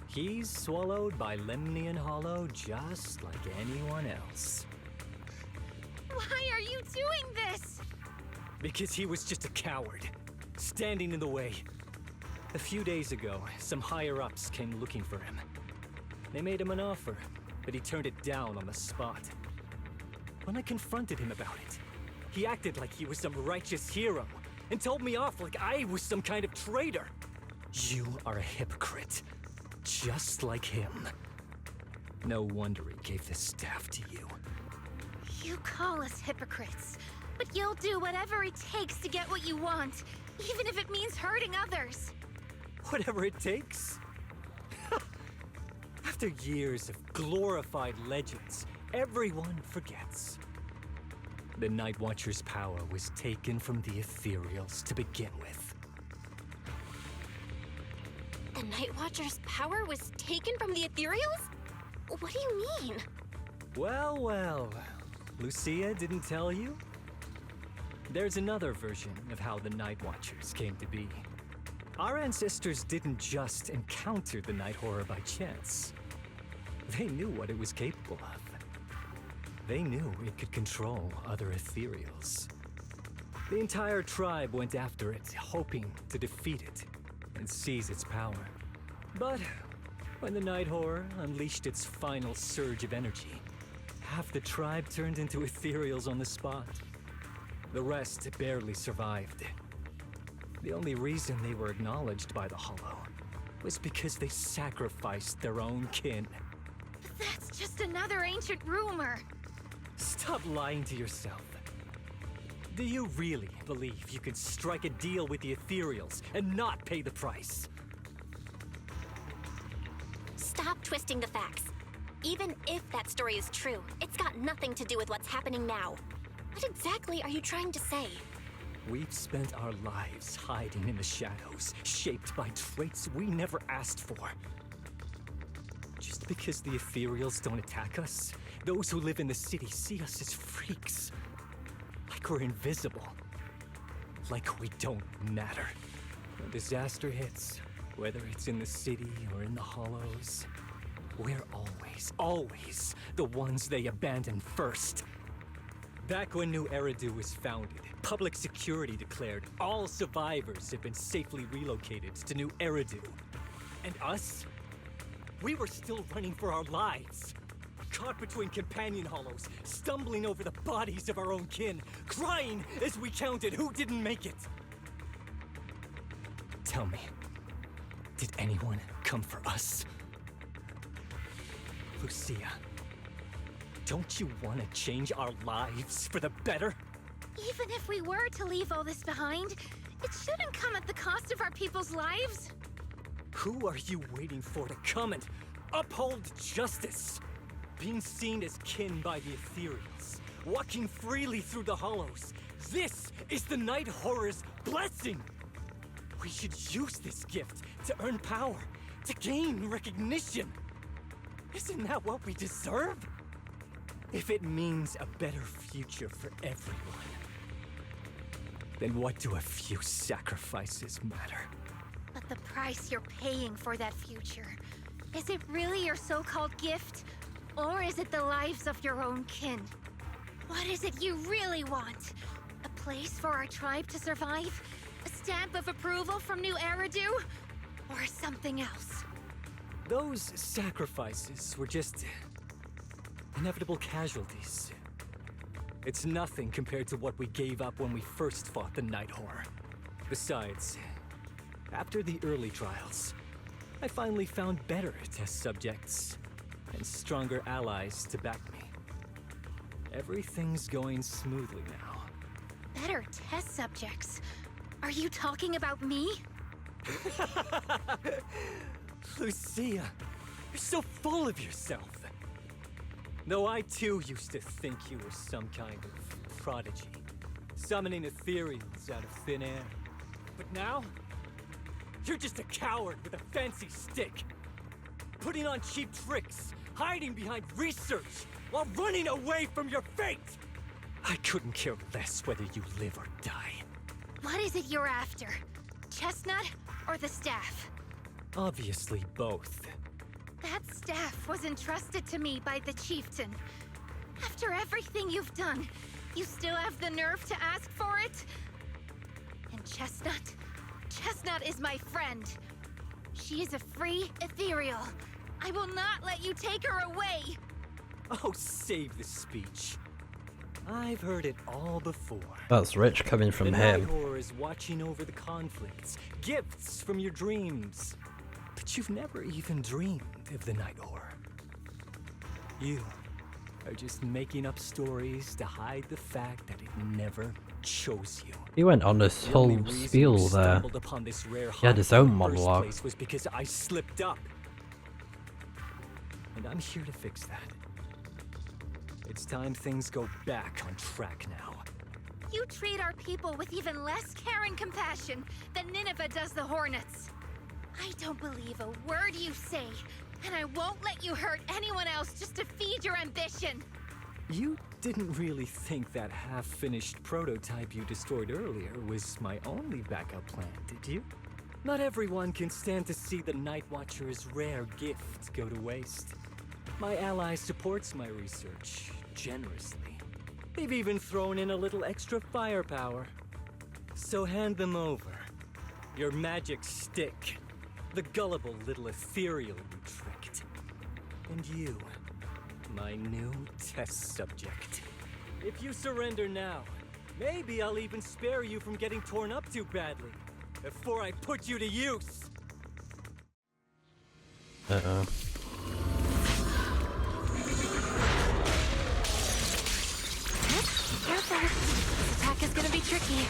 He's swallowed by Lemnian Hollow just like anyone else. Why are you doing this? Because he was just a coward, standing in the way. A few days ago, some higher-ups came looking for him. They made him an offer, but he turned it down on the spot. When I confronted him about it, he acted like he was some righteous hero and told me off like I was some kind of traitor. You are a hypocrite, just like him. No wonder he gave the staff to you. You call us hypocrites, but you'll do whatever it takes to get what you want, even if it means hurting others. Whatever it takes? After years of glorified legends, everyone forgets. The Night Watcher's power was taken from the ethereals to begin with. The Night Watcher's power was taken from the ethereals? What do you mean? Well, well. Lucia didn't tell you? There's another version of how the Night Watchers came to be. Our ancestors didn't just encounter the Night Horror by chance. They knew what it was capable of. They knew it could control other ethereals. The entire tribe went after it, hoping to defeat it and seize its power. But when the Night Horror unleashed its final surge of energy, half the tribe turned into ethereals on the spot. The rest barely survived. The only reason they were acknowledged by the Hollow was because they sacrificed their own kin. That's just another ancient rumor. Stop lying to yourself. Do you really believe you could strike a deal with the ethereals and not pay the price? Stop twisting the facts. Even if that story is true, it's got nothing to do with what's happening now. What exactly are you trying to say? We've spent our lives hiding in the shadows, shaped by traits we never asked for. Just because the ethereals don't attack us, those who live in the city see us as freaks. Like we're invisible. Like we don't matter. When disaster hits, whether it's in the city or in the hollows, we're always the ones they abandon first. Back when New Eridu was founded, public security declared all survivors have been safely relocated to New Eridu. And us? We were still running for our lives. Caught between companion hollows, stumbling over the bodies of our own kin, crying as we counted who didn't make it. Tell me, did anyone come for us? Lucia, don't you want to change our lives for the better? Even if we were to leave all this behind, it shouldn't come at the cost of our people's lives. Who are you waiting for to come and uphold justice? Being seen as kin by the ethereals, walking freely through the hollows. This is the Night Horror's blessing! We should use this gift to earn power, to gain recognition. Isn't that what we deserve? If it means a better future for everyone, then what do a few sacrifices matter? But the price you're paying for that future, is it really your so-called gift? Or is it the lives of your own kin? What is it you really want? A place for our tribe to survive? A stamp of approval from New Eridu? Or something else? Those sacrifices were just inevitable casualties. It's nothing compared to what we gave up when we first fought the Night Horror. Besides, after the early trials, I finally found better test subjects and stronger allies to back me. Everything's going smoothly now. Better test subjects? Are you talking about me? Lucia, you're so full of yourself. Though I too used to think you were some kind of prodigy, summoning ethereals out of thin air. But now, you're just a coward with a fancy stick, putting on cheap tricks, hiding behind research, while running away from your fate! I couldn't care less whether you live or die. What is it you're after? Chestnut or the staff? Obviously both. That staff was entrusted to me by the chieftain. After everything you've done, you still have the nerve to ask for it? And Chestnut? Chestnut is my friend. She is a free ethereal. I will not let you take her away! Oh, save the speech. I've heard it all before. That's rich coming from the him. Night Horror is watching over the conflicts, gifts from your dreams. But you've never even dreamed of the Night Horror. You are just making up stories to hide the fact that it never chose you. He went on this The whole only reason you spiel there. stumbled upon this rare He had his hobby own in the first monologue. place was because I slipped up. And I'm here to fix that. It's time things go back on track now. You treat our people with even less care and compassion than Nineveh does the Hornets. I don't believe a word you say, and I won't let you hurt anyone else just to feed your ambition. You didn't really think that half-finished prototype you destroyed earlier was my only backup plan, did you? Not everyone can stand to see the Night Watcher's rare gift go to waste. My ally supports my research generously. They've even thrown in a little extra firepower. So hand them over. Your magic stick. The gullible little ethereal you tricked. And you, my new test subject. If you surrender now, maybe I'll even spare you from getting torn up too badly before I put you to use. Uh-oh. Careful. This attack is gonna be tricky.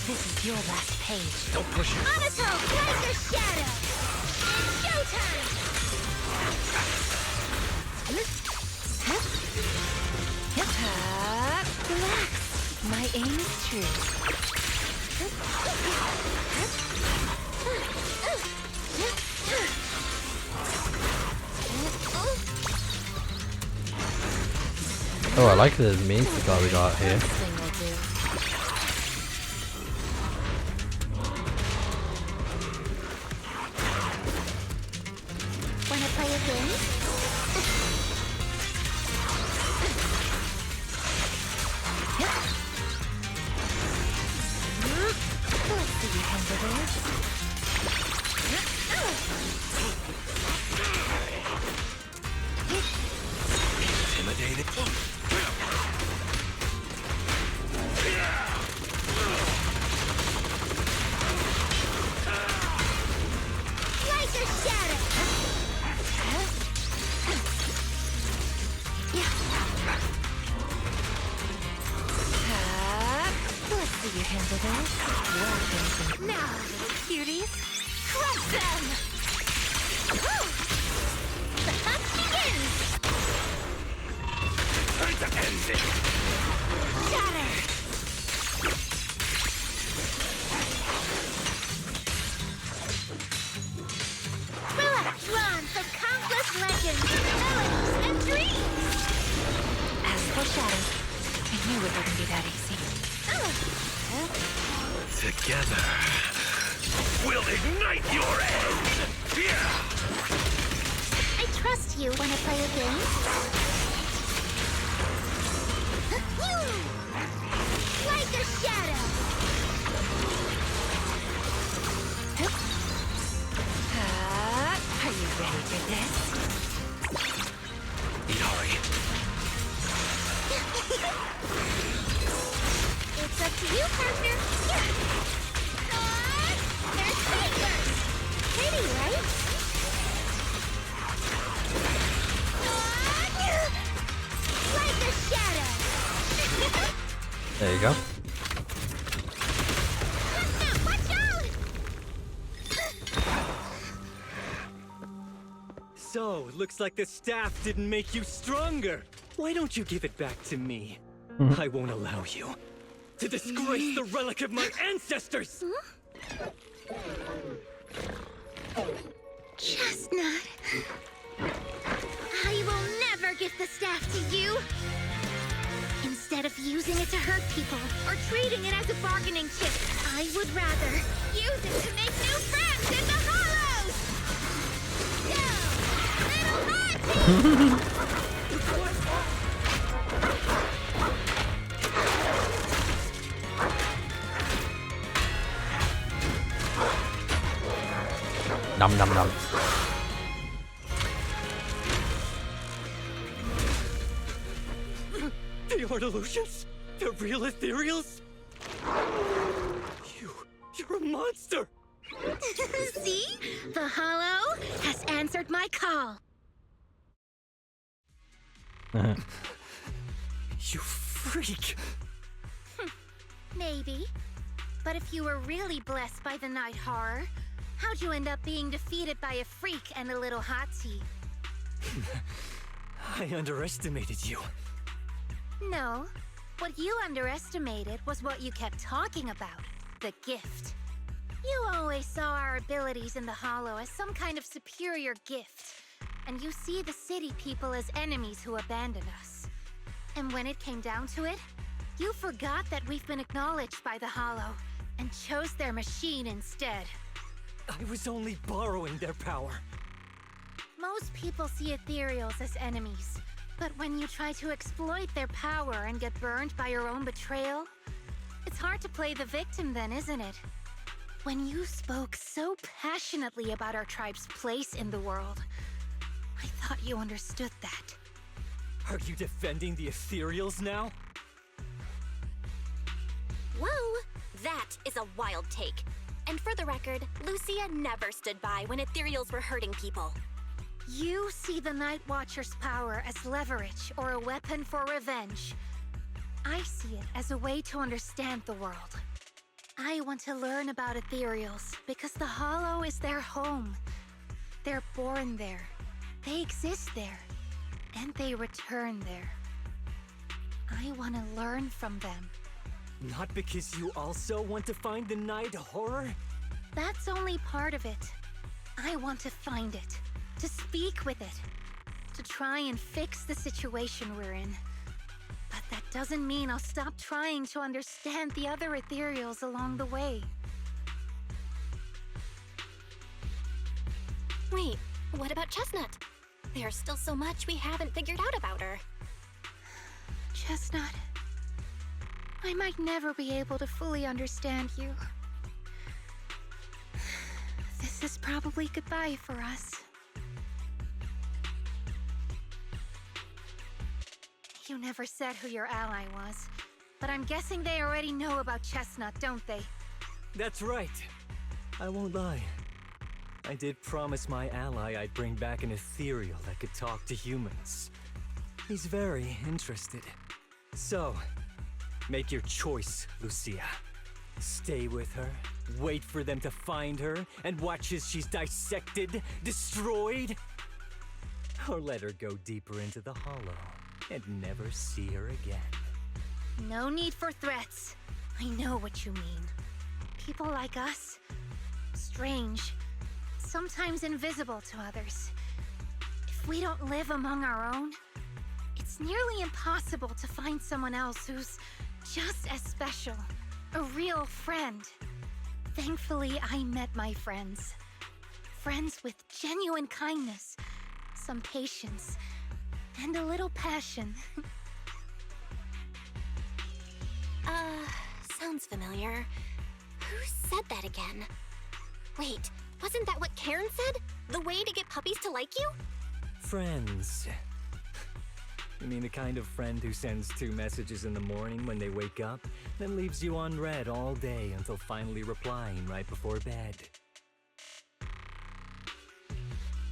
This is your last page. Don't push it. Monotone, like a shadow! It's showtime! Relax. My aim is true. Oh, I like the music that we got here. This thing will do. Wanna play a game? Let's see you handle this. Intimidated. Like a shadow! Let's see you handle this. Well, Vincent. Now, little cuties, crush them! Woo! The hunt begins! Time to end this. Shatter! Bullets drawn from countless legends, melodies, and dreams! As for Shadow, I knew it wouldn't be that easy. Together, we'll ignite your end. Yeah. I trust you. Wanna play a game? Like a shadow! Are you ready for this? Yari, It's up to you, partner. There's fingers! Pretty, right? Like a shadow! There you go. So, looks like the staff didn't make you stronger. Why don't you give it back to me? I won't allow you to disgrace the relic of my ancestors! Chestnut. I will never give the staff to you. Instead of using it to hurt people or treating it as a bargaining chip, I would rather use it to make new friends in the hollows! Go, little Monty! Nom nom nom. They are delusions? The real ethereals? You're a monster! See? The hollow has answered my call. You freak! Maybe. But if you were really blessed by the night horror, how'd you end up being defeated by a freak and a little hot tea? I underestimated you. No. What you underestimated was what you kept talking about. The gift. You always saw our abilities in the Hollow as some kind of superior gift. And you see the city people as enemies who abandoned us. And when it came down to it, you forgot that we've been acknowledged by the Hollow and chose their machine instead. I was only borrowing their power. Most people see ethereals as enemies, but when you try to exploit their power and get burned by your own betrayal, it's hard to play the victim then, isn't it? When you spoke so passionately about our tribe's place in the world, I thought you understood that. Are you defending the ethereals now? Whoa, that is a wild take. And for the record, Lucia never stood by when ethereals were hurting people. You see the Night Watcher's power as leverage or a weapon for revenge. I see it as a way to understand the world. I want to learn about ethereals because the Hollow is their home. They're born there, they exist there, and they return there. I want to learn from them. Not because you also want to find the night horror? That's only part of it. I want to find it, to speak with it, to try and fix the situation we're in. But that doesn't mean I'll stop trying to understand the other ethereals along the way. Wait, what about Chestnut? There's still so much we haven't figured out about her. Chestnut, I might never be able to fully understand you. This is probably goodbye for us. You never said who your ally was, but I'm guessing they already know about Chestnut, don't they? That's right. I won't lie. I did promise my ally I'd bring back an ethereal that could talk to humans. He's very interested. So, make your choice, Lucia. Stay with her, wait for them to find her, and watch as she's dissected, destroyed? Or let her go deeper into the Hollow and never see her again. No need for threats. I know what you mean. People like us, strange, sometimes invisible to others. If we don't live among our own, it's nearly impossible to find someone else who's just as special, a real friend. Thankfully, I met my friends. Friends with genuine kindness, some patience, and a little passion. Sounds familiar. Who said that again? Wait, wasn't that what Karen said? The way to get puppies to like you? Friends. You mean the kind of friend who sends 2 messages in the morning when they wake up, then leaves you unread all day until finally replying right before bed?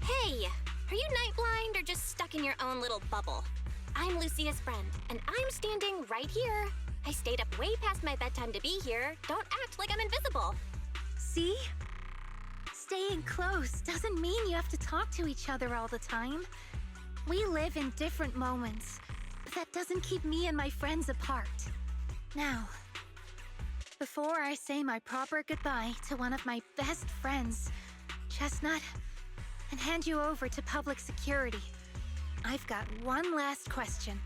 Hey, are you night blind or just stuck in your own little bubble? I'm Lucia's friend, and I'm standing right here. I stayed up way past my bedtime to be here. Don't act like I'm invisible. See? Staying close doesn't mean you have to talk talk to each other all the time. We live in different moments, but that doesn't keep me and my friends apart. Now, before I say my proper goodbye to one of my best friends, Chestnut, and hand you over to public security, I've got one last question.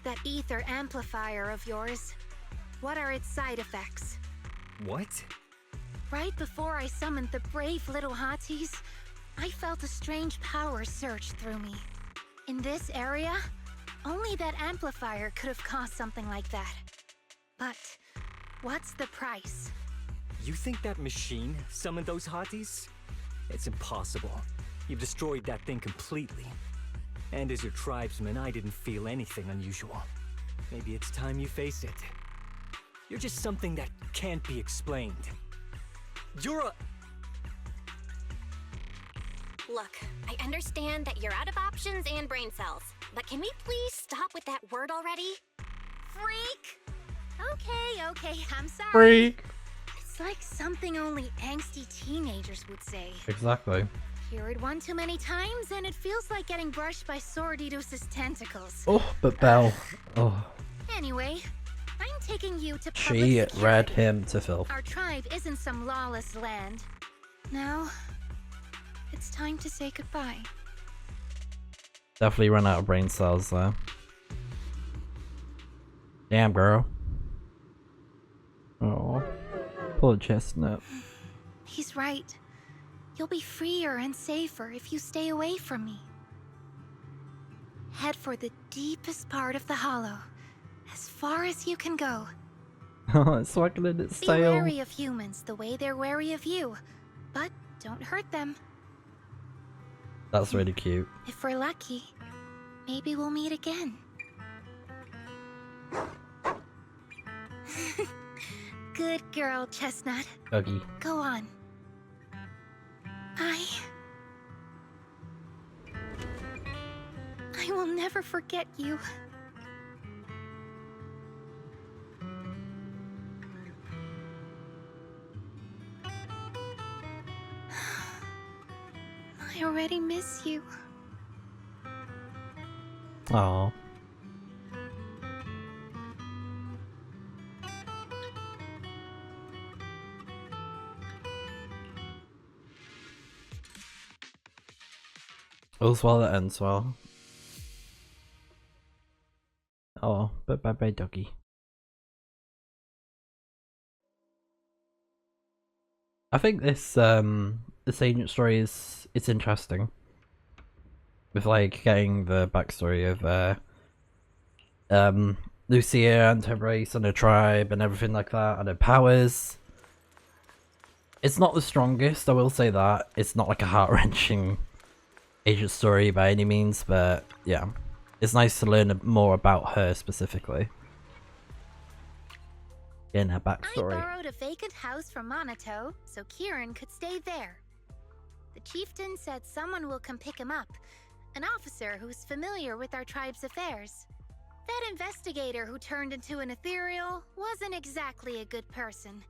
That ether amplifier of yours, what are its side effects? What? Right before I summoned the brave little hotties, I felt a strange power surge through me. In this area, only that amplifier could have caused something like that. But what's the price? You think that machine summoned those hotties? It's impossible. You've destroyed that thing completely. And as your tribesman, I didn't feel anything unusual. Maybe it's time you face it. You're just something that can't be explained. You're a... Look, I understand that you're out of options and brain cells, but can we please stop with that word already? Freak! Okay, I'm sorry. Freak! It's like something only angsty teenagers would say. Exactly. Hear it one too many times, and it feels like getting brushed by Swordidus's tentacles. Oh, but Belle. Oh. Anyway, I'm taking you to public She security. read him to filth. Our tribe isn't some lawless land. Now, it's time to say goodbye. Definitely run out of brain cells there. Damn, girl. Oh, poor Chestnut. He's right. You'll be freer and safer if you stay away from me. Head for the deepest part of the hollow, as far as you can go. It's waggling its Be tail. wary of humans the way they're wary of you, but don't hurt them. That's really cute. If we're lucky, maybe we'll meet again. Good girl, Chestnut. Dougie. Go on. I will never forget you. I already miss you. Aww. All's well that ends well. Oh, but bye doggy. I think this agent story is interesting. With like getting the backstory of Lucia and her race and her tribe and everything like that and her powers. It's not the strongest, I will say that. It's not like a heart-wrenching agent story by any means, but yeah. It's nice to learn more about her specifically. In her backstory. I borrowed a vacant house from Monato, so Kieran could stay there. The chieftain said someone will come pick him up, an officer who's familiar with our tribe's affairs. That investigator who turned into an ethereal wasn't exactly a good person,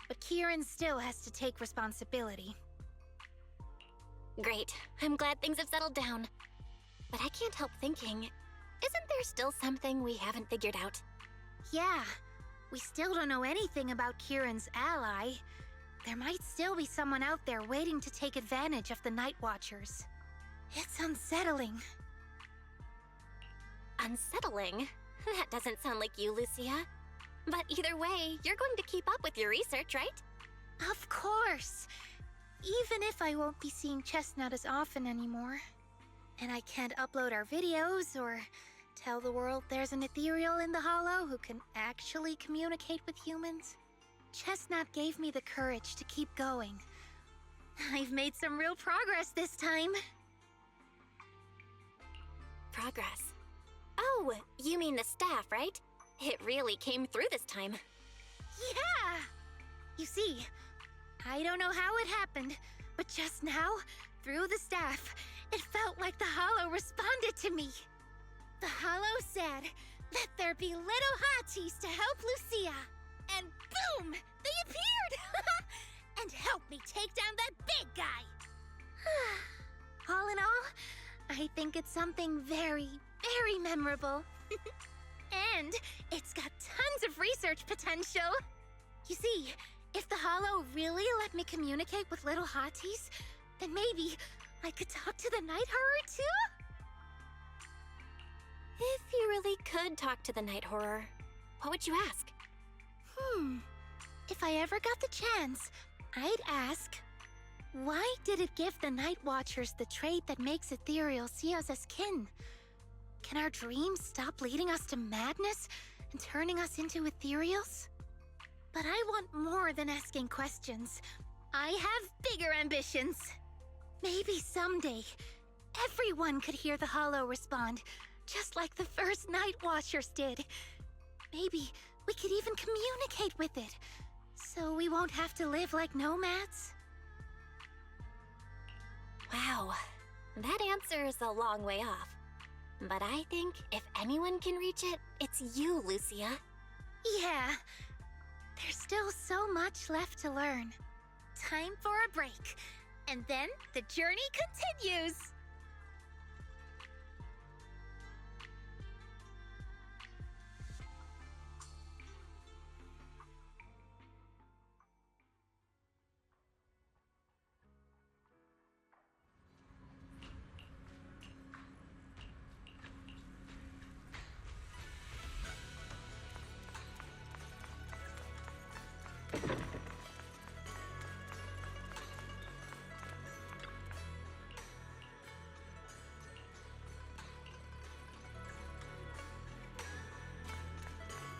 but Kieran still has to take responsibility. Great. I'm glad things have settled down. But I can't help thinking, isn't there still something we haven't figured out? Yeah, we still don't know anything about Kieran's ally. There might still be someone out there waiting to take advantage of the Night Watchers. It's unsettling. Unsettling? That doesn't sound like you, Lucia. But either way, you're going to keep up with your research, right? Of course! Even if I won't be seeing Chestnut as often anymore. And I can't upload our videos or tell the world there's an ethereal in the hollow who can actually communicate with humans. Chestnut gave me the courage to keep going. I've made some real progress this time. Progress. Oh, you mean the staff, right? It really came through this time. Yeah! You see, I don't know how it happened, but just now, through the staff, it felt like the hollow responded to me. The hollow said, "Let there be little hotties to help Lucia." And boom! They appeared! And helped me take down that big guy. All in all, I think it's something very, very memorable. And it's got tons of research potential. You see, if the Hollow really let me communicate with little hotties, then maybe I could talk to the Night Horror too? If you really could talk to the Night Horror, what would you ask? If I ever got the chance, I'd ask, why did it give the Night Watchers the trait that makes Ethereal see us as kin? Can our dreams stop leading us to madness and turning us into Ethereals? But I want more than asking questions. I have bigger ambitions. Maybe someday, everyone could hear the Hollow respond, just like the first Night Watchers did. Maybe we could even communicate with it, so we won't have to live like nomads. Wow, that answer is a long way off. But I think if anyone can reach it, it's you, Lucia. Yeah, there's still so much left to learn. Time for a break, and then the journey continues.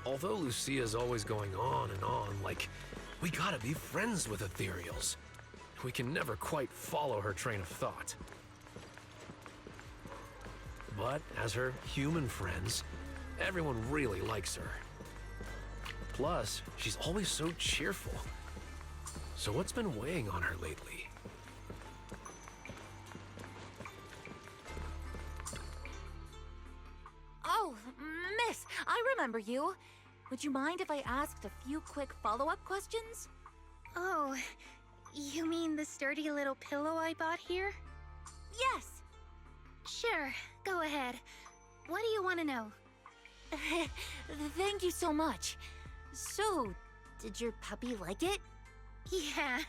Although Lucia's always going on and on, like, we gotta be friends with Ethereals. We can never quite follow her train of thought. But as her human friends, everyone really likes her. Plus, she's always so cheerful. So what's been weighing on her lately? Oh, miss, I remember you. Would you mind if I asked a few quick follow-up questions? Oh, you mean the sturdy little pillow I bought here? Yes. Sure, go ahead. What do you want to know? Thank you so much. So, did your puppy like it? Yeah,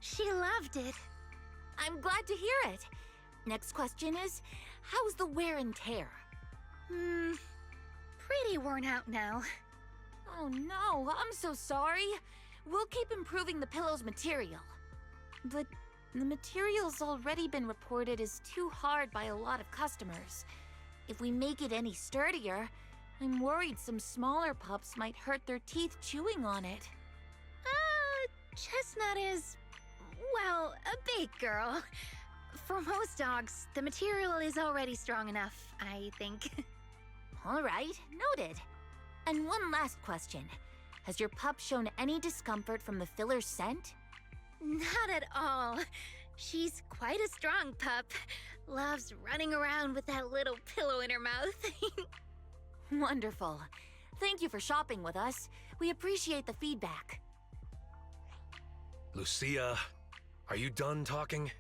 she loved it. I'm glad to hear it. Next question is, how's the wear and tear? Pretty worn out now. Oh no, I'm so sorry. We'll keep improving the pillow's material. But the material's already been reported as too hard by a lot of customers. If we make it any sturdier, I'm worried some smaller pups might hurt their teeth chewing on it. Chestnut is, well, a big girl. For most dogs, the material is already strong enough, I think. All right, noted. And one last question. Has your pup shown any discomfort from the filler's scent? Not at all. She's quite a strong pup. Loves running around with that little pillow in her mouth. Wonderful. Thank you for shopping with us. We appreciate the feedback. Lucia, are you done talking?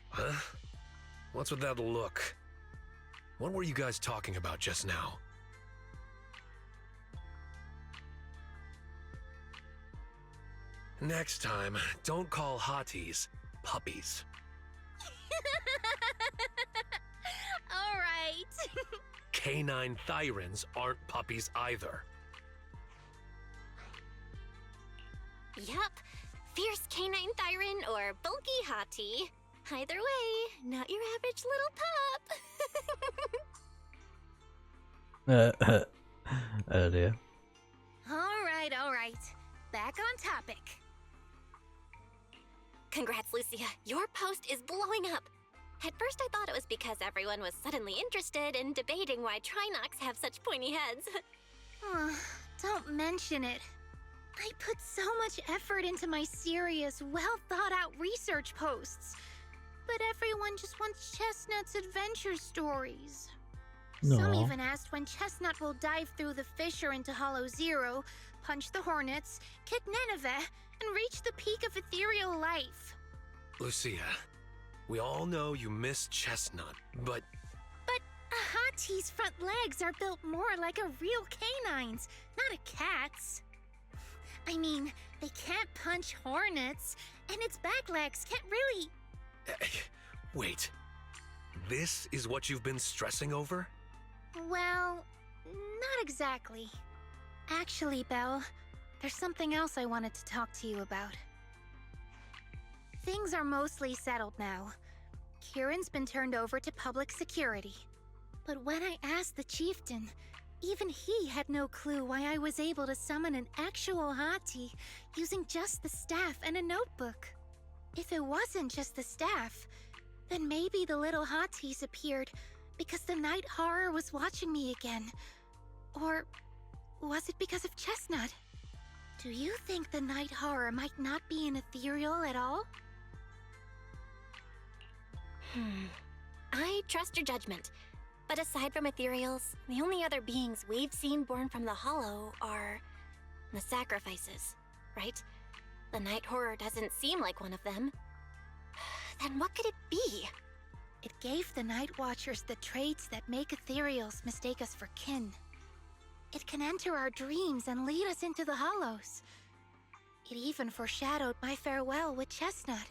Huh? What's with that look? What were you guys talking about just now? Next time, don't call hotties puppies. All right. Canine thyrans aren't puppies either. Yup, fierce canine thyron or bulky hottie. Either way, not your average little pup. Oh dear. All right. Back on topic. Congrats, Lucia. Your post is blowing up. At first I thought it was because everyone was suddenly interested in debating why Trinocs have such pointy heads. Don't mention it. I put so much effort into my serious, well-thought-out research posts. But everyone just wants Chestnut's adventure stories. Some Aw. even asked when Chestnut will dive through the fissure into Hollow Zero, punch the hornets, kick Nineveh, and reach the peak of ethereal life. Lucia, we all know you miss Chestnut, but But a Hati's front legs are built more like a real canine's, not a cat's. I mean, they can't punch hornets, and its back legs can't really... wait. This is what you've been stressing over? Well, not exactly. Actually, Belle, there's something else I wanted to talk to you about. Things are mostly settled now. Kieran's been turned over to public security. But when I asked the chieftain, even he had no clue why I was able to summon an actual Hati using just the staff and a notebook. If it wasn't just the staff, then maybe the little Hatis appeared because the night horror was watching me again. Or was it because of Chestnut? Do you think the night horror might not be an ethereal at all? I trust your judgment. But aside from ethereals, the only other beings we've seen born from the Hollow are the sacrifices, right? The night horror doesn't seem like one of them. Then what could it be? It gave the Night Watchers the traits that make ethereals mistake us for kin. It can enter our dreams and lead us into the Hollows. It even foreshadowed my farewell with Chestnut.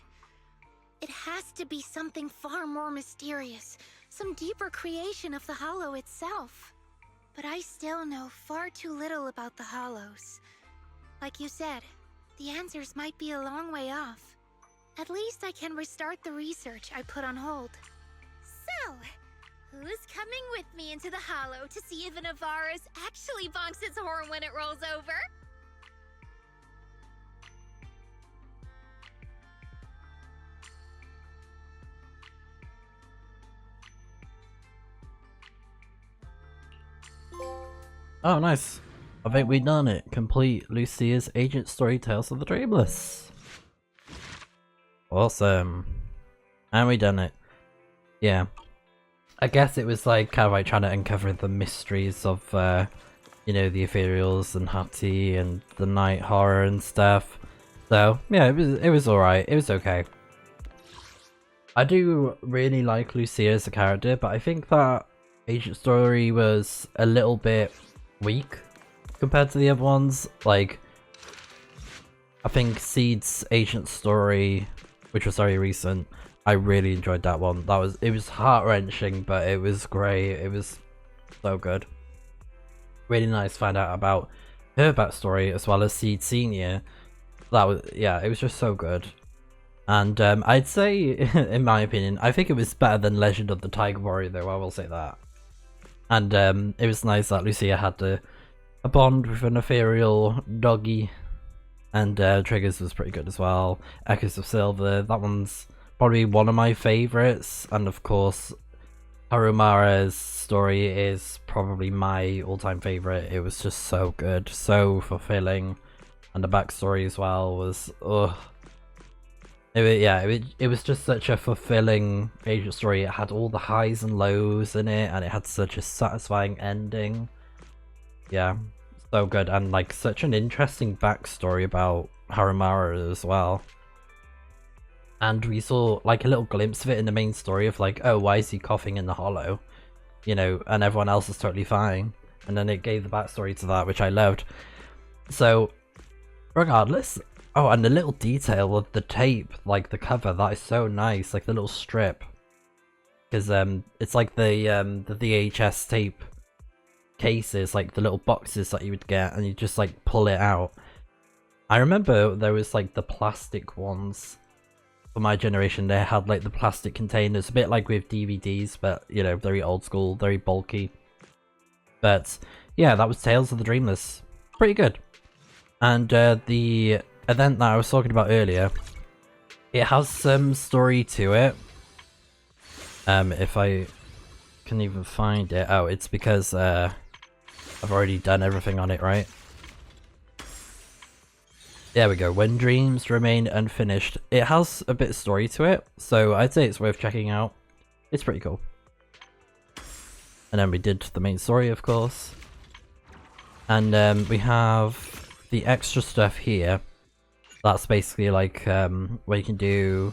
It has to be something far more mysterious, some deeper creation of the Hollow itself. But I still know far too little about the Hollows. Like you said, the answers might be a long way off. At least I can restart the research I put on hold. So, who's coming with me into the Hollow to see if an Avaris actually bonks its horn when it rolls over? Oh, nice. I think we've done it. Complete Lucia's Agent Story Tales of the Dreamless. Awesome. And we done it. Yeah. I guess it was like kind of like trying to uncover the mysteries of, you know, the ethereals and Hati and the night horror and stuff. So yeah, it was alright. It was okay. I do really like Lucia as a character, but I think that Agent Story was a little bit weak compared to the other ones. Like, I think Seed's Agent Story, which was very recent, I really enjoyed that one. It was heart-wrenching, but it was great. It was so good. Really nice to find out about her backstory as well as Seed Senior. That was, yeah, it was just so good. And I'd say, in my opinion, I think it was better than Legend of the Tiger Warrior, though, I will say that. And it was nice that Lucia had a bond with an ethereal doggy. And Triggers was pretty good as well. Echoes of Silver, that one's probably one of my favourites. And of course, Harumara's story is probably my all-time favourite. It was just so good, so fulfilling. And the backstory as well was, ugh. It was just such a fulfilling agent story. It had all the highs and lows in it, and it had such a satisfying ending. Yeah, so good, and like such an interesting backstory about Harumara as well. And we saw like a little glimpse of it in the main story of like, oh, why is he coughing in the hollow? You know, and everyone else is totally fine. And then it gave the backstory to that, which I loved. So, regardless. Oh, and the little detail of the tape, like the cover, that is so nice, like the little strip. Because it's like the VHS tape cases, like the little boxes that you would get, and you just like pull it out. I remember there was like the plastic ones for my generation. They had like the plastic containers, a bit like with DVDs, but you know, very old school, very bulky. But yeah, that was Tales of the Dreamless. Pretty good. And the event that I was talking about earlier, it has some story to it. If I can even find it. Oh, it's because I've already done everything on it, right? There we go. When dreams remain unfinished. It has a bit of story to it, so I'd say it's worth checking out. It's pretty cool. And then we did the main story, of course. And we have the extra stuff here, that's basically like where you can do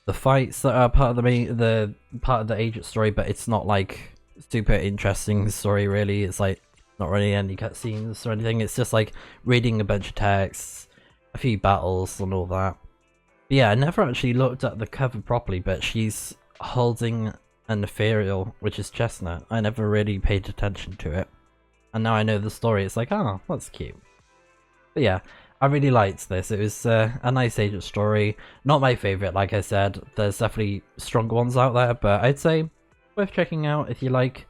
the fights that are part of the part of the agent story, but it's not like super interesting story really. It's like not really any cutscenes or anything. It's just like reading a bunch of texts, a few battles and all that. But yeah, I never actually looked at the cover properly, but she's holding an ethereal, which is Chestnut. I never really paid attention to it. And now I know the story, it's like, oh, that's cute. But yeah, I really liked this. It was a nice agent story. Not my favourite, like I said. There's definitely stronger ones out there, but I'd say worth checking out if you like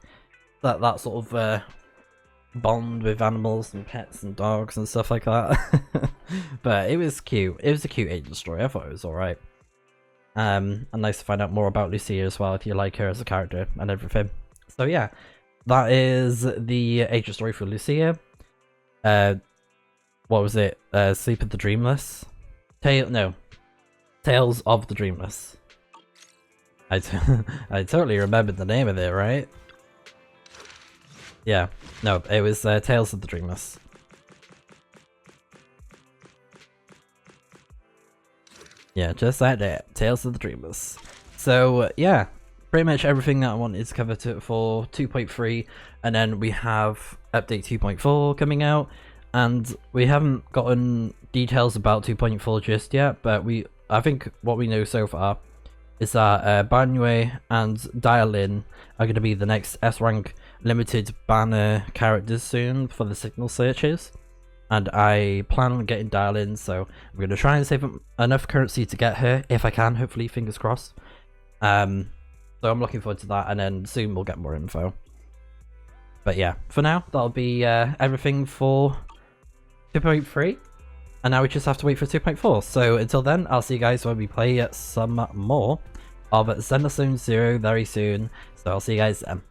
that sort of bond with animals and pets and dogs and stuff like that. But it was cute. It was a cute agent story. I thought it was alright. And nice to find out more about Lucia as well, if you like her as a character and everything. So yeah, that is the agent story for Lucia. What was it? Sleep of the Dreamless? Tales of the Dreamless. I totally remembered the name of it, right? Yeah, no, it was Tales of the Dreamless. Yeah, just like that. Tales of the Dreamless. So, yeah, pretty much everything that I wanted to cover for 2.3, and then we have update 2.4 coming out, and we haven't gotten details about 2.4 just yet, but I think what we know so far is that Banwei and Dial-In are going to be the next S-Rank limited banner characters soon for the signal searches. And I plan on getting Dial-In, so I'm going to try and save enough currency to get her, if I can, hopefully, fingers crossed. So I'm looking forward to that, and then soon we'll get more info. But yeah, for now, that'll be everything for 2.3. And now we just have to wait for 2.4. So until then, I'll see you guys when we play some more of Zenless Zone Zero very soon. So I'll see you guys then.